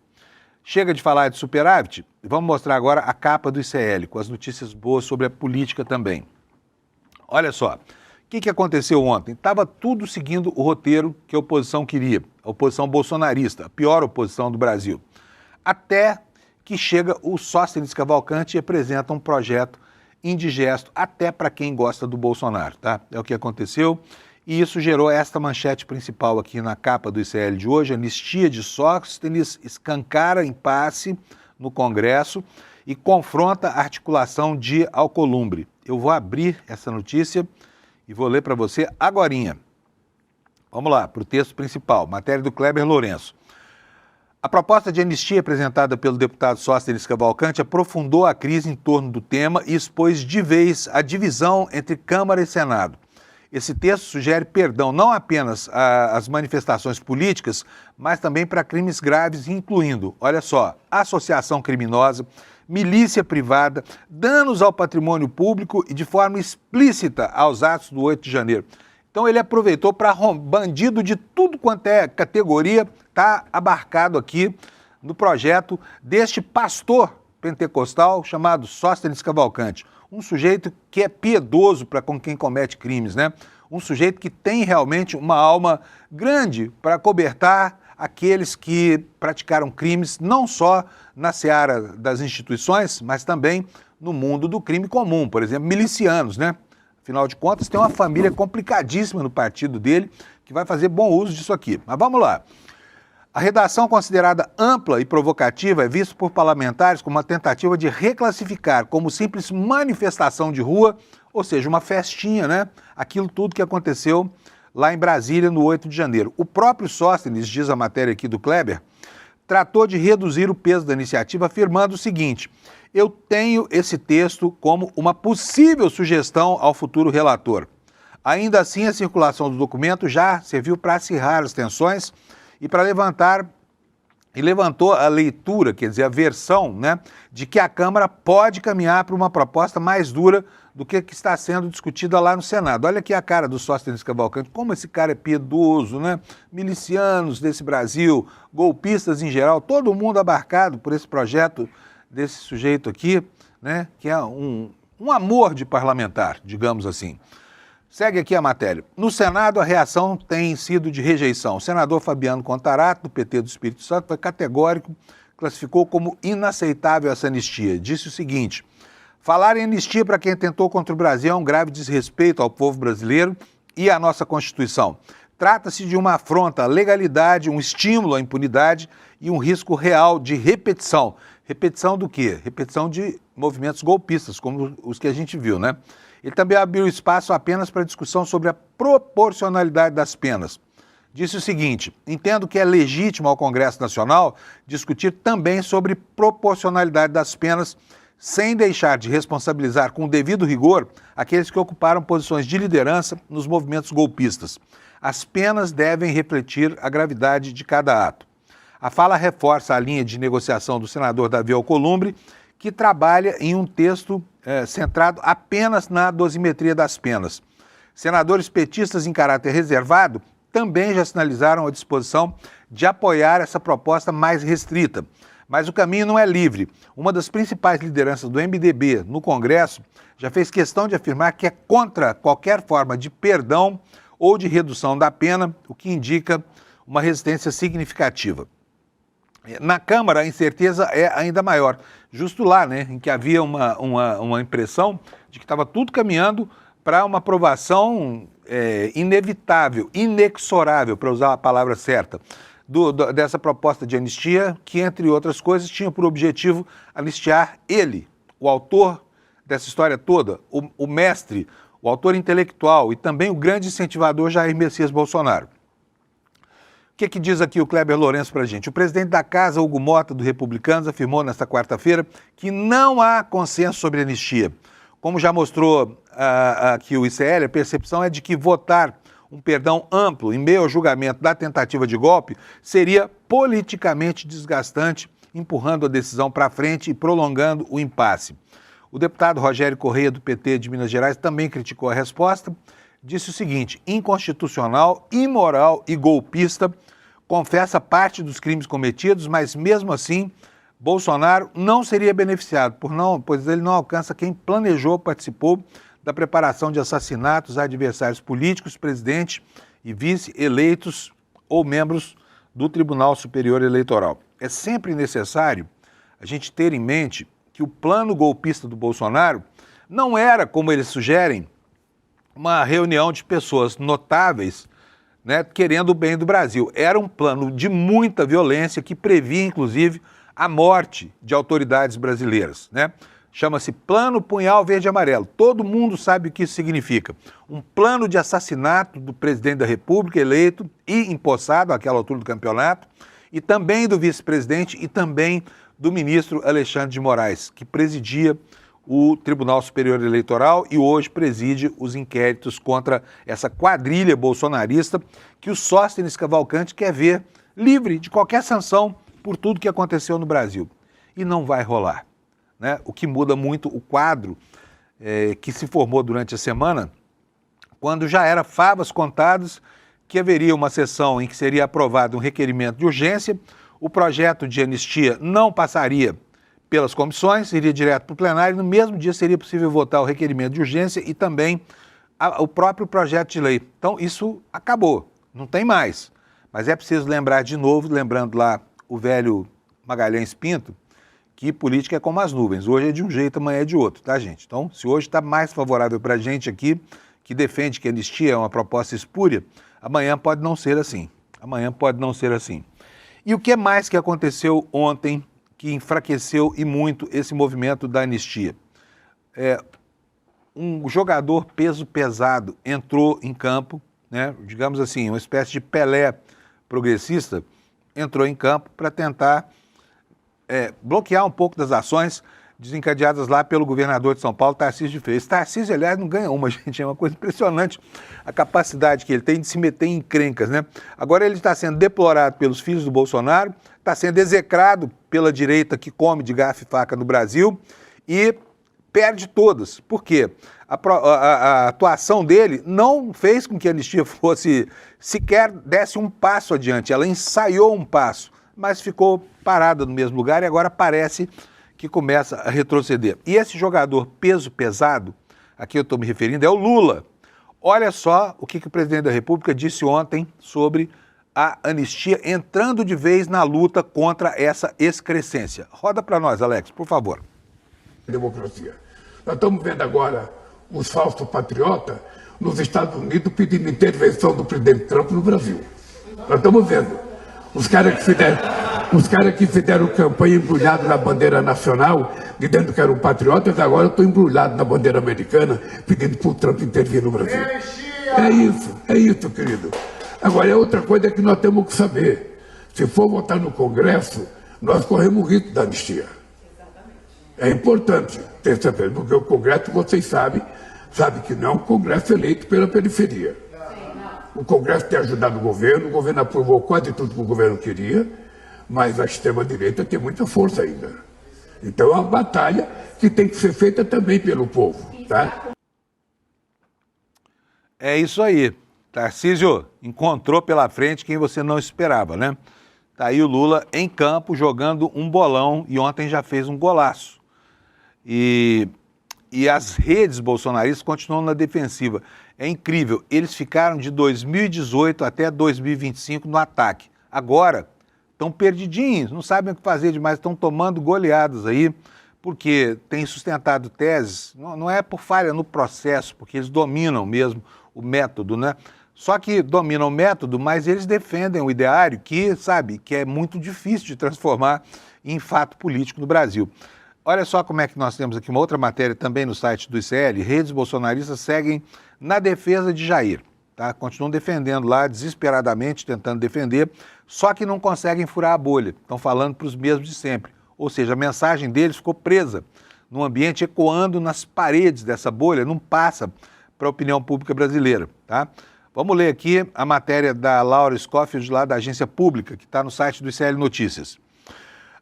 Chega de falar de superávit, vamos mostrar agora a capa do ICL, com as notícias boas sobre a política também. Olha só, o que aconteceu ontem? Estava tudo seguindo o roteiro que a oposição queria, a oposição bolsonarista, a pior oposição do Brasil. Até que chega o Sóstenes Cavalcante e apresenta um projeto indigesto, até para quem gosta do Bolsonaro, tá? É o que aconteceu. E isso gerou esta manchete principal aqui na capa do ICL de hoje: anistia de Sóstenes escancara impasse no Congresso e confronta a articulação de Alcolumbre. Eu vou abrir essa notícia e vou ler para você agorinha. Vamos lá, para o texto principal, matéria do Kleber Lourenço. A proposta de anistia apresentada pelo deputado Sóstenes Cavalcante aprofundou a crise em torno do tema e expôs de vez a divisão entre Câmara e Senado. Esse texto sugere perdão não apenas às manifestações políticas, mas também para crimes graves, incluindo, olha só, associação criminosa, milícia privada, danos ao patrimônio público e de forma explícita aos atos do 8 de janeiro. Então ele aproveitou para bandido de tudo quanto é categoria, está abarcado aqui no projeto deste pastor pentecostal chamado Sóstenes Cavalcante. Um sujeito que é piedoso para com quem comete crimes, né? Um sujeito que tem realmente uma alma grande para cobertar aqueles que praticaram crimes não só na seara das instituições, mas também no mundo do crime comum, por exemplo, milicianos, né? Afinal de contas, tem uma família complicadíssima no partido dele que vai fazer bom uso disso aqui. Mas vamos lá. A redação considerada ampla e provocativa é vista por parlamentares como uma tentativa de reclassificar como simples manifestação de rua, ou seja, uma festinha, né? Aquilo tudo que aconteceu lá em Brasília no 8 de janeiro. O próprio Sóstenes, diz a matéria aqui do Kleber, tratou de reduzir o peso da iniciativa, afirmando o seguinte: eu tenho esse texto como uma possível sugestão ao futuro relator. Ainda assim, a circulação do documento já serviu para acirrar as tensões e para levantou a leitura, quer dizer, a versão, né, de que a Câmara pode caminhar para uma proposta mais dura do que está sendo discutida lá no Senado. Olha aqui a cara do Sóstenes Cavalcante, como esse cara é piedoso, né? Milicianos desse Brasil, golpistas em geral, todo mundo abarcado por esse projeto desse sujeito aqui, né, que é um amor de parlamentar, digamos assim. Segue aqui a matéria. No Senado, a reação tem sido de rejeição. O senador Fabiano Contarato, do PT do Espírito Santo, foi categórico, classificou como inaceitável essa anistia. Disse o seguinte: falar em anistia para quem tentou contra o Brasil é um grave desrespeito ao povo brasileiro e à nossa Constituição. Trata-se de uma afronta à legalidade, um estímulo à impunidade e um risco real de repetição. Repetição do quê? Repetição de movimentos golpistas, como os que a gente viu, né? Ele também abriu espaço apenas para discussão sobre a proporcionalidade das penas. Disse o seguinte: entendo que é legítimo ao Congresso Nacional discutir também sobre proporcionalidade das penas, sem deixar de responsabilizar com o devido rigor aqueles que ocuparam posições de liderança nos movimentos golpistas. As penas devem refletir a gravidade de cada ato. A fala reforça a linha de negociação do senador Davi Alcolumbre, que trabalha em um texto centrado apenas na dosimetria das penas. Senadores petistas em caráter reservado também já sinalizaram a disposição de apoiar essa proposta mais restrita. Mas o caminho não é livre. Uma das principais lideranças do MDB no Congresso já fez questão de afirmar que é contra qualquer forma de perdão ou de redução da pena, o que indica uma resistência significativa. Na Câmara, a incerteza é ainda maior. Justo lá, né, em que havia uma impressão de que estava tudo caminhando para uma aprovação inevitável, inexorável, para usar a palavra certa, dessa proposta de anistia, que, entre outras coisas, tinha por objetivo anistiar ele, o autor dessa história toda, o mestre, o autor intelectual e também o grande incentivador Jair Messias Bolsonaro. O que diz aqui o Kleber Lourenço para a gente? O presidente da Casa, Hugo Mota, do Republicanos, afirmou nesta quarta-feira que não há consenso sobre anistia. Como já mostrou aqui o ICL, a percepção é de que votar um perdão amplo em meio ao julgamento da tentativa de golpe seria politicamente desgastante, empurrando a decisão para frente e prolongando o impasse. O deputado Rogério Correia, do PT de Minas Gerais, também criticou a resposta. Disse o seguinte: inconstitucional, imoral e golpista, confessa parte dos crimes cometidos, mas mesmo assim Bolsonaro não seria beneficiado, pois ele não alcança quem planejou, participou da preparação de assassinatos a adversários políticos, presidente e vice eleitos ou membros do Tribunal Superior Eleitoral. É sempre necessário a gente ter em mente que o plano golpista do Bolsonaro não era, como eles sugerem, uma reunião de pessoas notáveis, né, querendo o bem do Brasil. Era um plano de muita violência que previa, inclusive, a morte de autoridades brasileiras, né? Chama-se Plano Punhal Verde e Amarelo. Todo mundo sabe o que isso significa. Um plano de assassinato do presidente da República eleito e empossado àquela altura do campeonato, e também do vice-presidente e também do ministro Alexandre de Moraes, que presidia o Tribunal Superior Eleitoral e hoje preside os inquéritos contra essa quadrilha bolsonarista que o Sóstenes Cavalcante quer ver livre de qualquer sanção por tudo que aconteceu no Brasil. E não vai rolar, né? O que muda muito o quadro que se formou durante a semana, quando já era favas contadas que haveria uma sessão em que seria aprovado um requerimento de urgência, o projeto de anistia não passaria pelas comissões, iria direto para o plenário, e no mesmo dia seria possível votar o requerimento de urgência e também o próprio projeto de lei. Então isso acabou, não tem mais. Mas é preciso lembrar de novo, lembrando lá o velho Magalhães Pinto, que política é como as nuvens, hoje é de um jeito, amanhã é de outro, tá, gente? Então, se hoje está mais favorável para a gente aqui, que defende que a anistia é uma proposta espúria, amanhã pode não ser assim. Amanhã pode não ser assim. E o que mais que aconteceu ontem que enfraqueceu e muito esse movimento da anistia? Um jogador peso pesado entrou em campo, né, digamos assim, uma espécie de Pelé progressista, entrou em campo para tentar bloquear um pouco das ações desencadeadas lá pelo governador de São Paulo, Tarcísio de Freitas. Tarcísio, aliás, não ganha uma, gente, é uma coisa impressionante a capacidade que ele tem de se meter em encrencas, né? Agora ele está sendo deplorado pelos filhos do Bolsonaro, está sendo execrado pela direita que come de garfo e faca no Brasil e perde todas. Por quê? A atuação dele não fez com que a anistia sequer desse um passo adiante, ela ensaiou um passo, mas ficou parada no mesmo lugar e agora parece que começa a retroceder. E esse jogador peso pesado, a que eu estou me referindo, é o Lula. Olha só o que o presidente da República disse ontem sobre a anistia, entrando de vez na luta contra essa excrescência. Roda para nós, Alex, por favor. Democracia. Nós estamos vendo agora os falsos patriotas nos Estados Unidos pedindo intervenção do presidente Trump no Brasil. Nós estamos vendo. Os caras que fizeram Os caras que fizeram campanha embrulhado na bandeira nacional, dizendo que eram patriotas, agora estão embrulhados na bandeira americana, pedindo para o Trump intervir no Brasil. É isso, querido. Agora, é outra coisa que nós temos que saber. Se for votar no Congresso, nós corremos o risco da anistia. É importante ter certeza, porque o Congresso, vocês sabem que não é um Congresso eleito pela periferia. O Congresso tem ajudado o governo aprovou quase tudo que o governo queria, mas a extrema-direita tem muita força ainda. Então é uma batalha que tem que ser feita também pelo povo, tá? É isso aí. Tarcísio encontrou pela frente quem você não esperava, né? Tá aí o Lula em campo jogando um bolão e ontem já fez um golaço. E as redes bolsonaristas continuam na defensiva. É incrível, eles ficaram de 2018 até 2025 no ataque. Agora estão perdidinhos, não sabem o que fazer demais, estão tomando goleadas aí, porque têm sustentado teses, não é por falha no processo, porque eles dominam mesmo o método, né? Só que dominam o método, mas eles defendem o ideário que, sabe, que é muito difícil de transformar em fato político no Brasil. Olha só como é que nós temos aqui uma outra matéria também no site do ICL. Redes bolsonaristas seguem na defesa de Jair, tá? Continuam defendendo lá desesperadamente, tentando defender, só que não conseguem furar a bolha. Estão falando para os mesmos de sempre. Ou seja, a mensagem deles ficou presa no ambiente, ecoando nas paredes dessa bolha, não passa para a opinião pública brasileira, tá? Vamos ler aqui a matéria da Laura Scofield, lá da Agência Pública, que está no site do ICL Notícias.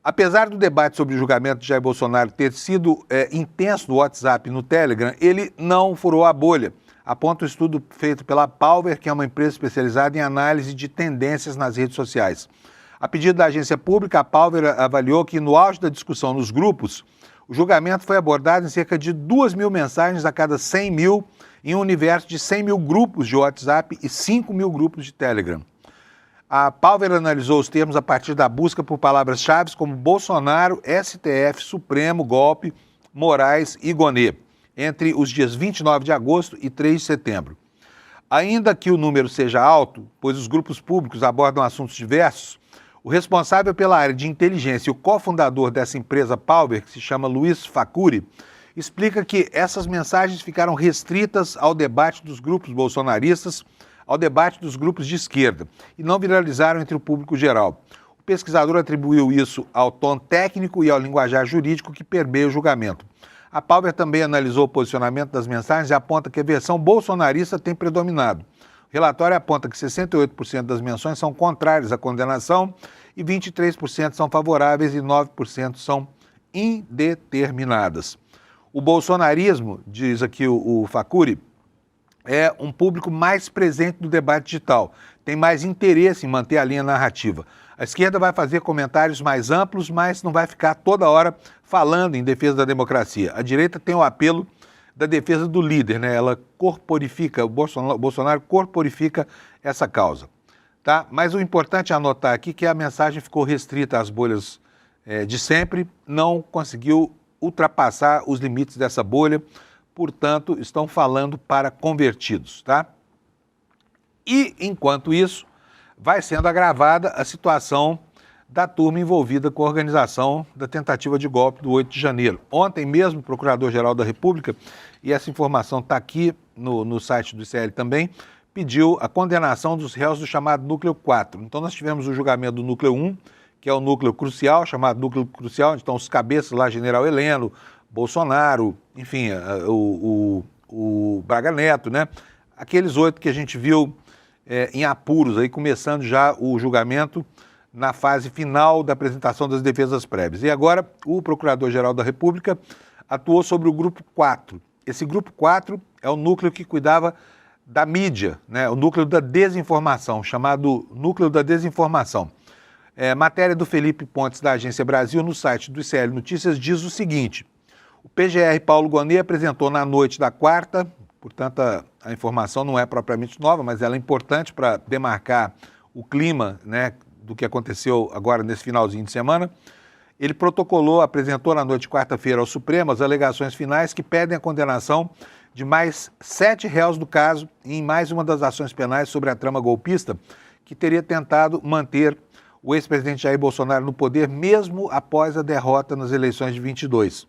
Apesar do debate sobre o julgamento de Jair Bolsonaro ter sido intenso no WhatsApp e no Telegram, ele não furou a bolha, aponta o estudo feito pela Palver, que é uma empresa especializada em análise de tendências nas redes sociais. A pedido da agência pública, a Palver avaliou que no auge da discussão nos grupos, o julgamento foi abordado em cerca de 2.000 mensagens a cada 100 mil, em um universo de 100 mil grupos de WhatsApp e 5 mil grupos de Telegram. A Palver analisou os termos a partir da busca por palavras-chave como Bolsonaro, STF, Supremo, golpe, Moraes e Gonê, entre os dias 29 de agosto e 3 de setembro. Ainda que o número seja alto, pois os grupos públicos abordam assuntos diversos, o responsável pela área de inteligência e o cofundador dessa empresa Palver, que se chama Luiz Facuri, explica que essas mensagens ficaram restritas ao debate dos grupos bolsonaristas, ao debate dos grupos de esquerda, e não viralizaram entre o público geral. O pesquisador atribuiu isso ao tom técnico e ao linguajar jurídico que permeia o julgamento. A Palver também analisou o posicionamento das mensagens e aponta que a versão bolsonarista tem predominado. O relatório aponta que 68% das menções são contrárias à condenação e 23% são favoráveis e 9% são indeterminadas. O bolsonarismo, diz aqui o Facuri, é um público mais presente no debate digital, tem mais interesse em manter a linha narrativa. A esquerda vai fazer comentários mais amplos, mas não vai ficar toda hora falando em defesa da democracia. A direita tem o apelo da defesa do líder, né? Ela corporifica, o Bolsonaro corporifica essa causa, tá? Mas o importante é anotar aqui que a mensagem ficou restrita às bolhas de sempre, não conseguiu ultrapassar os limites dessa bolha, portanto, estão falando para convertidos, tá? E, enquanto isso, vai sendo agravada a situação da turma envolvida com a organização da tentativa de golpe do 8 de janeiro. Ontem mesmo, o Procurador-Geral da República, e essa informação está aqui no site do ICL também, pediu a condenação dos réus do chamado Núcleo 4. Então, nós tivemos o julgamento do Núcleo 1, que é o núcleo crucial, chamado núcleo crucial, onde estão os cabeças lá, General Heleno, Bolsonaro, enfim, o Braga Neto, né? Aqueles 8 que a gente viu em apuros, aí começando já o julgamento na fase final da apresentação das defesas prévias. E agora o Procurador-Geral da República atuou sobre o Grupo 4. Esse Grupo 4 é o núcleo que cuidava da mídia, né? O núcleo da desinformação, chamado Núcleo da Desinformação. Matéria do Felipe Pontes, da Agência Brasil, no site do ICL Notícias, diz o seguinte: o PGR Paulo Gonê apresentou na noite da quarta, portanto a informação não é propriamente nova, mas ela é importante para demarcar o clima, né, do que aconteceu agora nesse finalzinho de semana. Ele apresentou na noite de quarta-feira ao Supremo as alegações finais que pedem a condenação de mais 7 réus do caso em mais uma das ações penais sobre a trama golpista que teria tentado manter o ex-presidente Jair Bolsonaro no poder, mesmo após a derrota nas eleições de 22.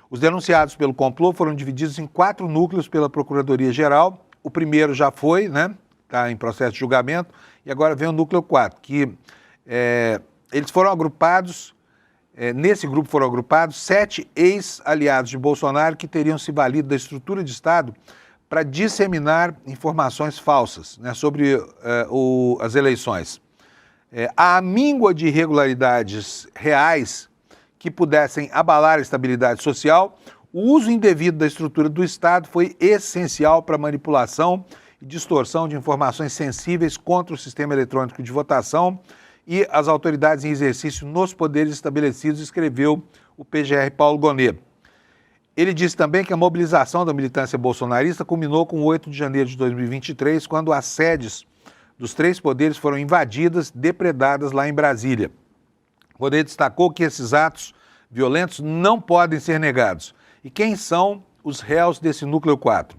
Os denunciados pelo complô foram divididos em 4 núcleos pela Procuradoria-Geral. O primeiro já foi, né? Está em processo de julgamento. E agora vem o núcleo 4, que eles foram agrupados, nesse grupo foram agrupados 7 ex-aliados de Bolsonaro que teriam se valido da estrutura de Estado para disseminar informações falsas, né, sobre as eleições. A míngua de irregularidades reais que pudessem abalar a estabilidade social, o uso indevido da estrutura do Estado foi essencial para a manipulação e distorção de informações sensíveis contra o sistema eletrônico de votação e as autoridades em exercício nos poderes estabelecidos, escreveu o PGR Paulo Gonet. Ele disse também que a mobilização da militância bolsonarista culminou com o 8 de janeiro de 2023, quando as sedes dos 3 poderes foram invadidas, depredadas lá em Brasília. Gonet destacou que esses atos violentos não podem ser negados. E quem são os réus desse núcleo 4?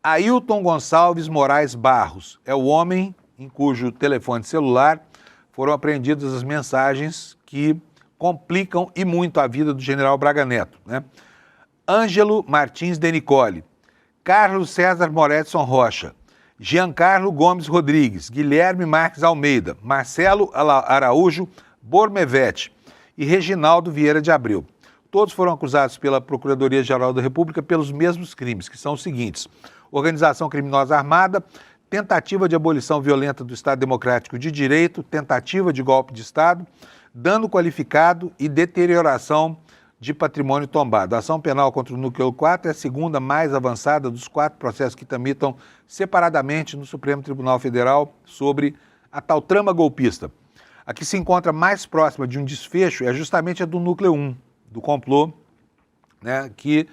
Ailton Gonçalves Moraes Barros é o homem em cujo telefone celular foram apreendidas as mensagens que complicam e muito a vida do general Braga Neto, né? Ângelo Martins de Nicole, Carlos César Moretson Rocha, Giancarlo Gomes Rodrigues, Guilherme Marques Almeida, Marcelo Araújo Bormevete e Reginaldo Vieira de Abreu. Todos foram acusados pela Procuradoria-Geral da República pelos mesmos crimes, que são os seguintes: organização criminosa armada, tentativa de abolição violenta do Estado Democrático de Direito, tentativa de golpe de Estado, dano qualificado e deterioração de patrimônio tombado. A ação penal contra o núcleo 4 é a segunda mais avançada dos 4 processos que tramitam separadamente no Supremo Tribunal Federal sobre a tal trama golpista. A que se encontra mais próxima de um desfecho é justamente a do núcleo 1, do complô, né, que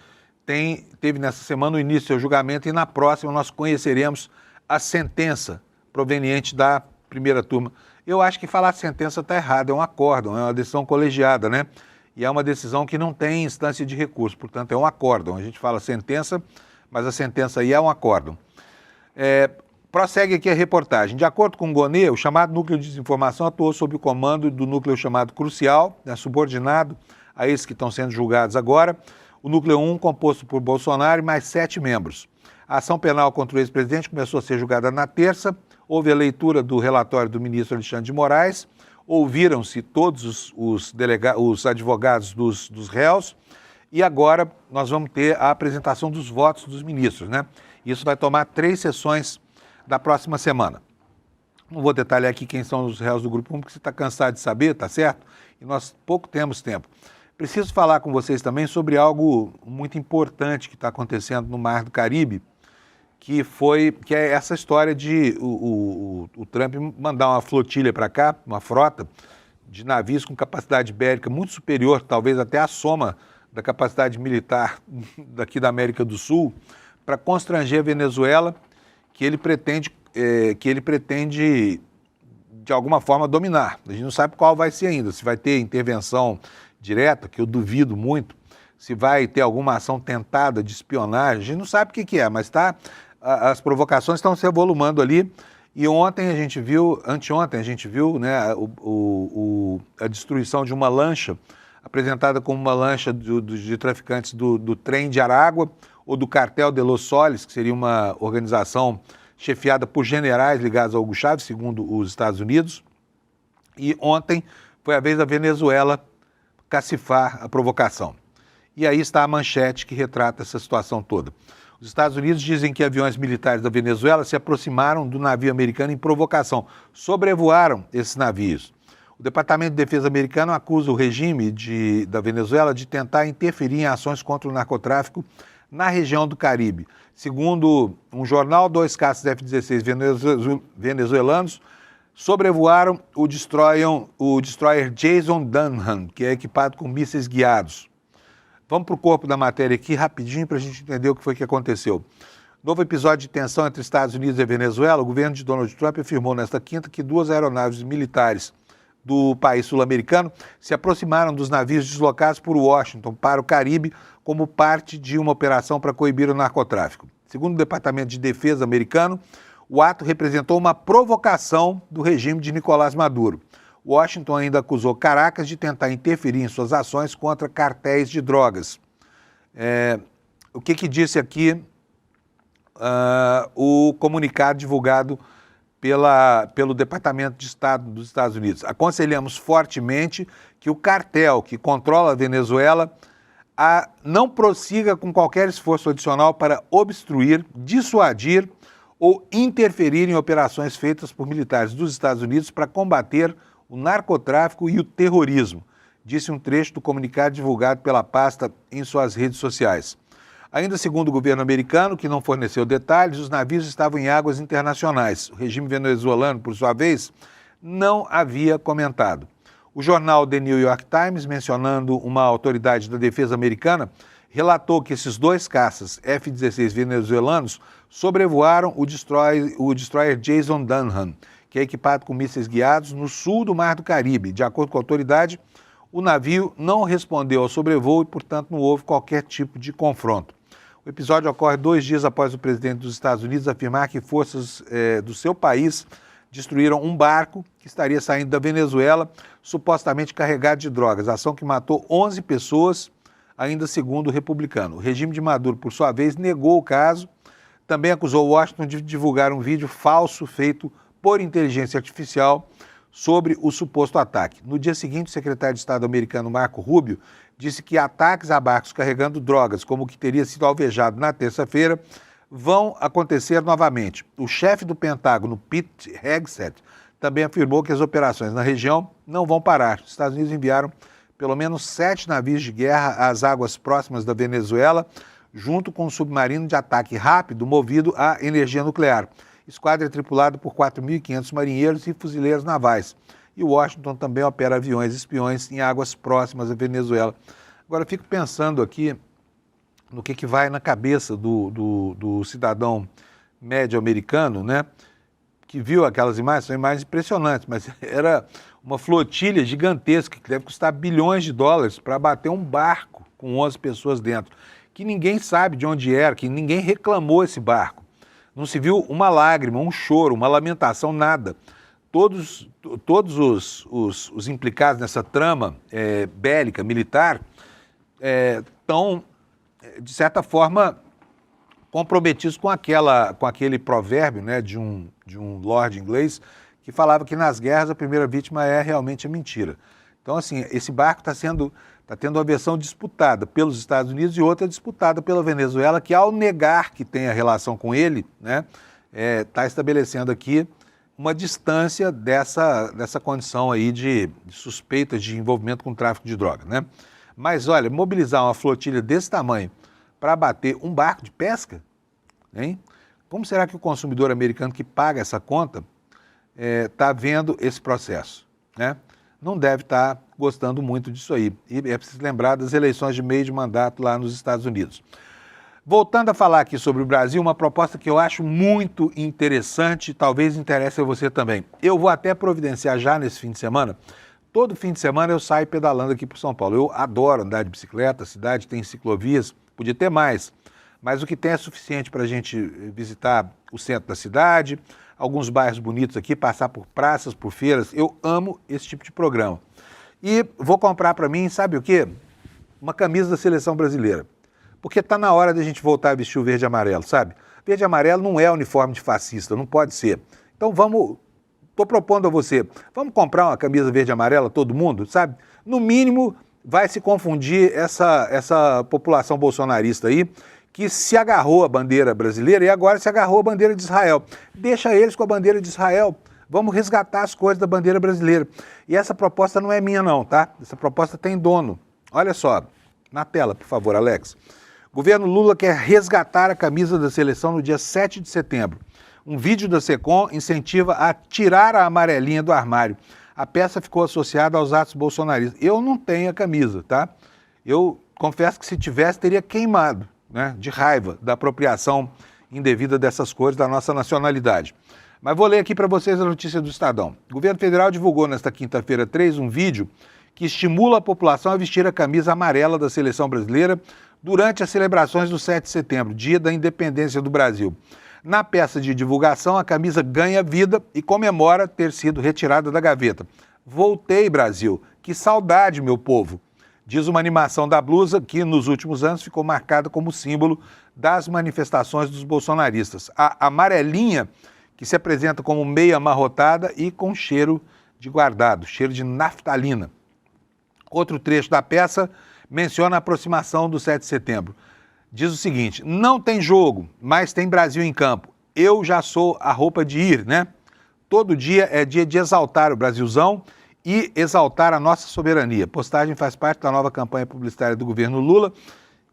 teve nessa semana o início do seu julgamento, e na próxima nós conheceremos a sentença proveniente da primeira turma. Eu acho que falar sentença está errado, é um acórdão, é uma decisão colegiada, né? E é uma decisão que não tem instância de recurso, portanto é um acórdão. A gente fala sentença, mas a sentença aí é um acórdão. Prossegue aqui a reportagem. De acordo com o Gonet, o chamado núcleo de desinformação atuou sob o comando do núcleo chamado Crucial, né, subordinado a esses que estão sendo julgados agora. O núcleo 1, composto por Bolsonaro e mais 7 membros. A ação penal contra o ex-presidente começou a ser julgada na terça. Houve a leitura do relatório do ministro Alexandre de Moraes. Ouviram-se todos os advogados dos réus, e agora nós vamos ter a apresentação dos votos dos ministros, né? Isso vai tomar 3 sessões da próxima semana. Não vou detalhar aqui quem são os réus do Grupo 1, porque você está cansado de saber, tá certo? E nós pouco temos tempo. Preciso falar com vocês também sobre algo muito importante que está acontecendo no Mar do Caribe, que é essa história de o Trump mandar uma flotilha para cá, uma frota de navios com capacidade bélica muito superior, talvez até à soma da capacidade militar daqui da América do Sul, para constranger a Venezuela, que ele pretende de alguma forma dominar. A gente não sabe qual vai ser ainda, se vai ter intervenção direta, que eu duvido muito, se vai ter alguma ação tentada de espionagem, a gente não sabe o que é, mas as provocações estão se avolumando ali. E anteontem a gente viu, né, a destruição de uma lancha, apresentada como uma lancha de traficantes do trem de Aragua, ou do Cartel de Los Soles, que seria uma organização chefiada por generais ligados ao Hugo Chávez, segundo os Estados Unidos. E ontem foi a vez da Venezuela cacifar a provocação. E aí está a manchete que retrata essa situação toda. Os Estados Unidos dizem que aviões militares da Venezuela se aproximaram do navio americano em provocação, sobrevoaram esses navios. O Departamento de Defesa americano acusa o regime da Venezuela de tentar interferir em ações contra o narcotráfico na região do Caribe. Segundo um jornal, 2 caças F-16 venezuelanos sobrevoaram o destroyer Jason Dunham, que é equipado com mísseis guiados. Vamos para o corpo da matéria aqui rapidinho para a gente entender o que foi que aconteceu. Novo episódio de tensão entre Estados Unidos e Venezuela. O governo de Donald Trump afirmou nesta quinta que 2 aeronaves militares do país sul-americano se aproximaram dos navios deslocados por Washington para o Caribe como parte de uma operação para coibir o narcotráfico. Segundo o Departamento de Defesa americano, o ato representou uma provocação do regime de Nicolás Maduro. Washington ainda acusou Caracas de tentar interferir em suas ações contra cartéis de drogas. O que disse aqui o comunicado divulgado pelo Departamento de Estado dos Estados Unidos? Aconselhamos fortemente que o cartel que controla a Venezuela não prossiga com qualquer esforço adicional para obstruir, dissuadir ou interferir em operações feitas por militares dos Estados Unidos para combater o narcotráfico e o terrorismo, disse um trecho do comunicado divulgado pela pasta em suas redes sociais. Ainda segundo o governo americano, que não forneceu detalhes, os navios estavam em águas internacionais. O regime venezuelano, por sua vez, não havia comentado. O jornal The New York Times, mencionando uma autoridade da defesa americana, relatou que esses 2 caças F-16 venezuelanos sobrevoaram o destroyer Jason Dunham, que é equipado com mísseis guiados no sul do Mar do Caribe. De acordo com a autoridade, o navio não respondeu ao sobrevoo e, portanto, não houve qualquer tipo de confronto. O episódio ocorre 2 dias após o presidente dos Estados Unidos afirmar que forças do seu país destruíram um barco que estaria saindo da Venezuela, supostamente carregado de drogas, ação que matou 11 pessoas, ainda segundo o republicano. O regime de Maduro, por sua vez, negou o caso, também acusou Washington de divulgar um vídeo falso feito por inteligência artificial sobre o suposto ataque. No dia seguinte, o secretário de Estado americano Marco Rubio disse que ataques a barcos carregando drogas, como o que teria sido alvejado na terça-feira, vão acontecer novamente. O chefe do Pentágono, Pete Hegseth, também afirmou que as operações na região não vão parar. Os Estados Unidos enviaram pelo menos 7 navios de guerra às águas próximas da Venezuela, junto com um submarino de ataque rápido movido à energia nuclear. Esquadra é tripulada por 4.500 marinheiros e fuzileiros navais. E Washington também opera aviões espiões em águas próximas à Venezuela. Agora, eu fico pensando aqui no que vai na cabeça do cidadão médio americano, né? Que viu aquelas imagens, são imagens impressionantes, mas era uma flotilha gigantesca que deve custar bilhões de dólares para abater um barco com 11 pessoas dentro, que ninguém sabe de onde era, que ninguém reclamou esse barco. Não se viu uma lágrima, um choro, uma lamentação, nada. Todos os implicados nessa trama bélica, militar, estão, de certa forma, comprometidos com aquele provérbio, né, de um lord inglês que falava que nas guerras a primeira vítima é realmente a mentira. Então, assim, esse barco está tendo uma versão disputada pelos Estados Unidos e outra disputada pela Venezuela, que ao negar que tem a relação com ele, né, está estabelecendo aqui uma distância dessa condição aí de suspeita de envolvimento com tráfico de droga, né? Mas, olha, mobilizar uma flotilha desse tamanho para abater um barco de pesca, hein? Como será que o consumidor americano que paga essa conta está vendo esse processo, né? Não deve estar gostando muito disso aí. E é preciso lembrar das eleições de meio de mandato lá nos Estados Unidos. Voltando a falar aqui sobre o Brasil, uma proposta que eu acho muito interessante, talvez interesse a você também. Eu vou até providenciar já nesse fim de semana. Todo fim de semana eu saio pedalando aqui por São Paulo. Eu adoro andar de bicicleta, a cidade tem ciclovias, podia ter mais, mas o que tem é suficiente para a gente visitar o centro da cidade, alguns bairros bonitos aqui, passar por praças, por feiras. Eu amo esse tipo de programa. E vou comprar para mim, sabe o quê? Uma camisa da seleção brasileira. Porque está na hora de a gente voltar a vestir o verde e amarelo, sabe? Verde e amarelo não é uniforme de fascista, não pode ser. Então estou propondo a você, vamos comprar uma camisa verde e amarela, todo mundo, sabe? No mínimo vai se confundir essa população bolsonarista aí, que se agarrou à bandeira brasileira e agora se agarrou à bandeira de Israel. Deixa eles com a bandeira de Israel. Vamos resgatar as coisas da bandeira brasileira. E essa proposta não é minha não, tá? Essa proposta tem dono. Olha só, na tela, por favor, Alex. O governo Lula quer resgatar a camisa da seleção no dia 7 de setembro. Um vídeo da SECOM incentiva a tirar a amarelinha do armário. A peça ficou associada aos atos bolsonaristas. Eu não tenho a camisa, tá? Eu confesso que se tivesse, teria queimado, né, de raiva da apropriação indevida dessas cores da nossa nacionalidade. Mas vou ler aqui para vocês a notícia do Estadão. O governo federal divulgou nesta quinta-feira 3 um vídeo que estimula a população a vestir a camisa amarela da seleção brasileira durante as celebrações do 7 de setembro, dia da independência do Brasil. Na peça de divulgação, a camisa ganha vida e comemora ter sido retirada da gaveta. Voltei, Brasil. Que saudade, meu povo. Diz uma animação da blusa que, nos últimos anos, ficou marcada como símbolo das manifestações dos bolsonaristas. A amarelinha, que se apresenta como meia amarrotada e com cheiro de guardado, cheiro de naftalina. Outro trecho da peça menciona a aproximação do 7 de setembro. Diz o seguinte: não tem jogo, mas tem Brasil em campo. Eu já sou a roupa de ir, né? Todo dia é dia de exaltar o Brasilzão e exaltar a nossa soberania. A postagem faz parte da nova campanha publicitária do governo Lula,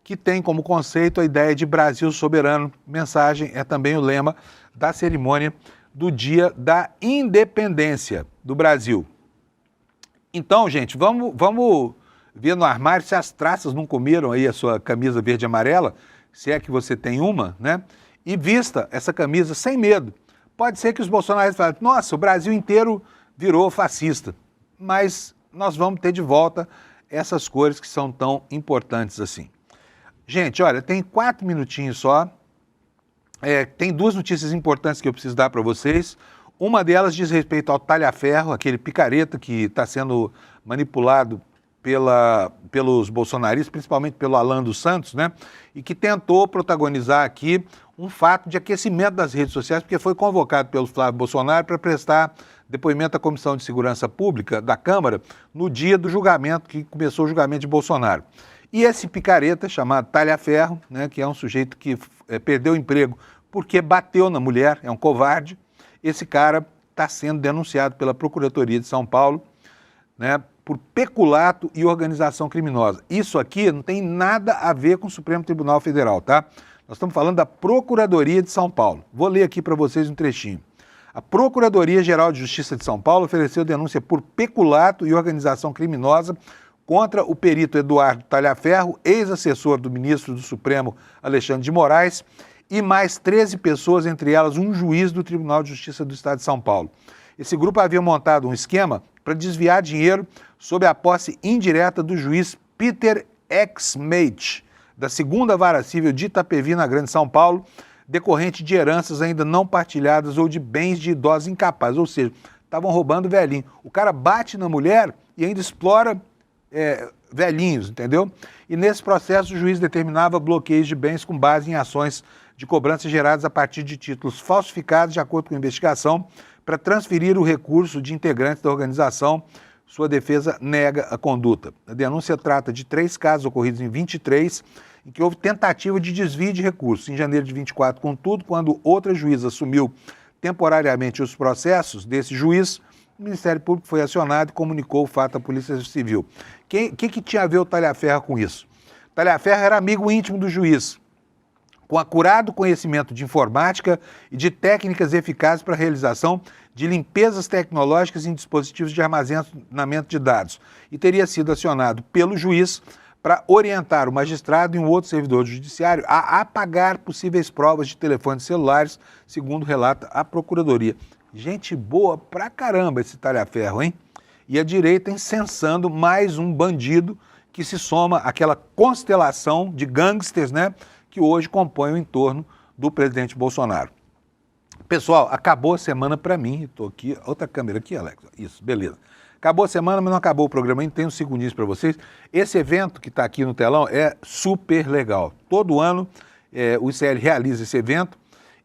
que tem como conceito a ideia de Brasil soberano. Mensagem é também o lema da cerimônia do Dia da Independência do Brasil. Então, gente, vamos ver no armário se as traças não comeram aí a sua camisa verde e amarela, se é que você tem uma, né? E vista essa camisa sem medo. Pode ser que os bolsonaristas falem, nossa, o Brasil inteiro virou fascista. Mas nós vamos ter de volta essas cores que são tão importantes assim. Gente, olha, tem 4 minutinhos só. Tem 2 notícias importantes que eu preciso dar para vocês. Uma delas diz respeito ao talha-ferro, aquele picareta que está sendo manipulado pelos bolsonaristas, principalmente pelo Alan dos Santos, né? E que tentou protagonizar aqui um fato de aquecimento das redes sociais, porque foi convocado pelo Flávio Bolsonaro para prestar depoimento à Comissão de Segurança Pública da Câmara no dia do julgamento, que começou o julgamento de Bolsonaro. E esse picareta, chamado Talha-Ferro, né, que é um sujeito que perdeu o emprego porque bateu na mulher, é um covarde, esse cara está sendo denunciado pela Procuradoria de São Paulo, né, por peculato e organização criminosa. Isso aqui não tem nada a ver com o Supremo Tribunal Federal, tá? Nós estamos falando da Procuradoria de São Paulo. Vou ler aqui para vocês um trechinho. A Procuradoria-Geral de Justiça de São Paulo ofereceu denúncia por peculato e organização criminosa contra o perito Eduardo Talha-Ferro, ex-assessor do ministro do Supremo Alexandre de Moraes, e mais 13 pessoas, entre elas um juiz do Tribunal de Justiça do Estado de São Paulo. Esse grupo havia montado um esquema para desviar dinheiro sob a posse indireta do juiz Peter Exmate, da 2ª Vara Civil de Itapevi, na Grande São Paulo, decorrente de heranças ainda não partilhadas ou de bens de idosos incapazes, ou seja, estavam roubando velhinho. O cara bate na mulher e ainda explora velhinhos, entendeu? E nesse processo o juiz determinava bloqueios de bens com base em ações de cobrança geradas a partir de títulos falsificados de acordo com a investigação para transferir o recurso de integrantes da organização. Sua defesa nega a conduta. A denúncia trata de 3 casos ocorridos em 23, em que houve tentativa de desvio de recursos. Em janeiro de 24, contudo, quando outra juíza assumiu temporariamente os processos desse juiz, o Ministério Público foi acionado e comunicou o fato à Polícia Civil. O que tinha a ver o Talha-Ferro com isso? O Talha-Ferro era amigo íntimo do juiz, com acurado conhecimento de informática e de técnicas eficazes para a realização de limpezas tecnológicas em dispositivos de armazenamento de dados, e teria sido acionado pelo juiz para orientar o magistrado e um outro servidor do judiciário a apagar possíveis provas de telefones celulares, segundo relata a Procuradoria. Gente boa pra caramba esse Talha-Ferro, hein? E a direita incensando mais um bandido que se soma àquela constelação de gangsters, né, que hoje compõem o entorno do presidente Bolsonaro. Pessoal, acabou a semana para mim. Estou aqui, outra câmera aqui, Alex. Isso, beleza. Acabou a semana, mas não acabou o programa ainda. Tem uns segundinhos para vocês. Esse evento que está aqui no telão é super legal. Todo ano o ICL realiza esse evento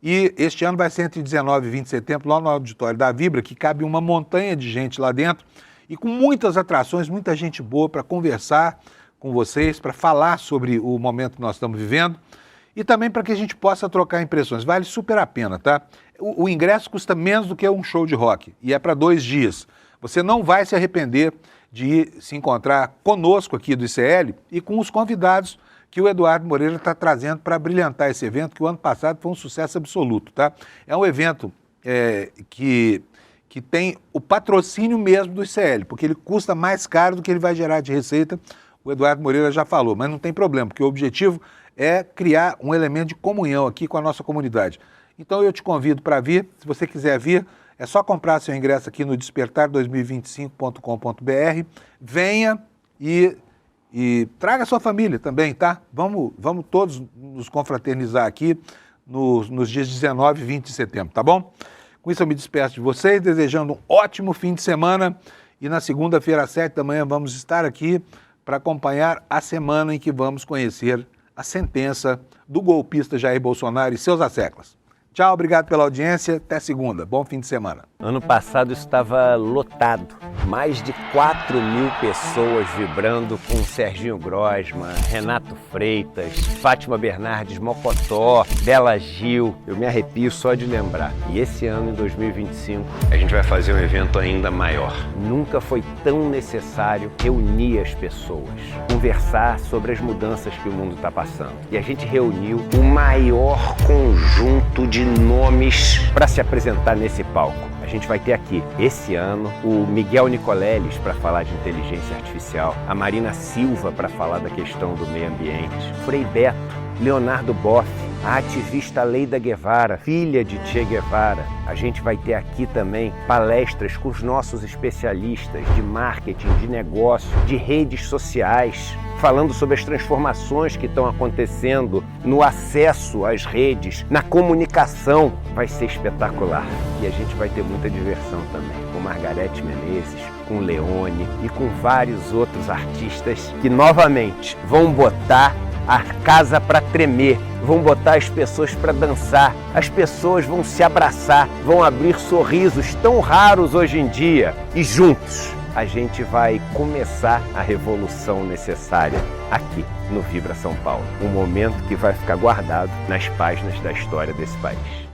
e este ano vai ser entre 19 e 20 de setembro, lá no auditório da Vibra, que cabe uma montanha de gente lá dentro e com muitas atrações, muita gente boa para conversar com vocês, para falar sobre o momento que nós estamos vivendo e também para que a gente possa trocar impressões. Vale super a pena, tá? O ingresso custa menos do que um show de rock e é para 2 dias. Você não vai se arrepender de ir se encontrar conosco aqui do ICL e com os convidados que o Eduardo Moreira está trazendo para brilhantar esse evento, que o ano passado foi um sucesso absoluto, tá? É um evento que tem o patrocínio mesmo do ICL, porque ele custa mais caro do que ele vai gerar de receita, o Eduardo Moreira já falou, mas não tem problema, porque o objetivo é criar um elemento de comunhão aqui com a nossa comunidade. Então eu te convido para vir, se você quiser vir, é só comprar seu ingresso aqui no despertar2025.com.br, venha e traga sua família também, tá? Vamos todos nos confraternizar aqui nos dias 19 e 20 de setembro, tá bom? Com isso eu me despeço de vocês, desejando um ótimo fim de semana E na segunda-feira, às 7 da manhã, vamos estar aqui para acompanhar a semana em que vamos conhecer a sentença do golpista Jair Bolsonaro e seus asseclas. Tchau, obrigado pela audiência, até segunda. Bom fim de semana. Ano passado estava lotado, mais de 4.000 pessoas vibrando com Serginho Grosman, Renato Freitas, Fátima Bernardes Mocotó, Bela Gil. Eu me arrepio só de lembrar. E esse ano, em 2025, a gente vai fazer um evento ainda maior. Nunca foi tão necessário reunir as pessoas, conversar sobre as mudanças que o mundo está passando. E a gente reuniu o maior conjunto de nomes para se apresentar nesse palco. A gente vai ter aqui, esse ano, o Miguel Nicoleles para falar de inteligência artificial, a Marina Silva para falar da questão do meio ambiente, Frei Beto, Leonardo Boff, a ativista Leida Guevara, filha de Che Guevara. A gente vai ter aqui também palestras com os nossos especialistas de marketing, de negócio, de redes sociais, falando sobre as transformações que estão acontecendo no acesso às redes, na comunicação. Vai ser espetacular. E a gente vai ter muita diversão também, com Margareth Menezes, com Leone e com vários outros artistas que, novamente, vão botar a casa para tremer, vão botar as pessoas para dançar, as pessoas vão se abraçar, vão abrir sorrisos tão raros hoje em dia e juntos a gente vai começar a revolução necessária aqui no Vibra São Paulo. Um momento que vai ficar guardado nas páginas da história desse país.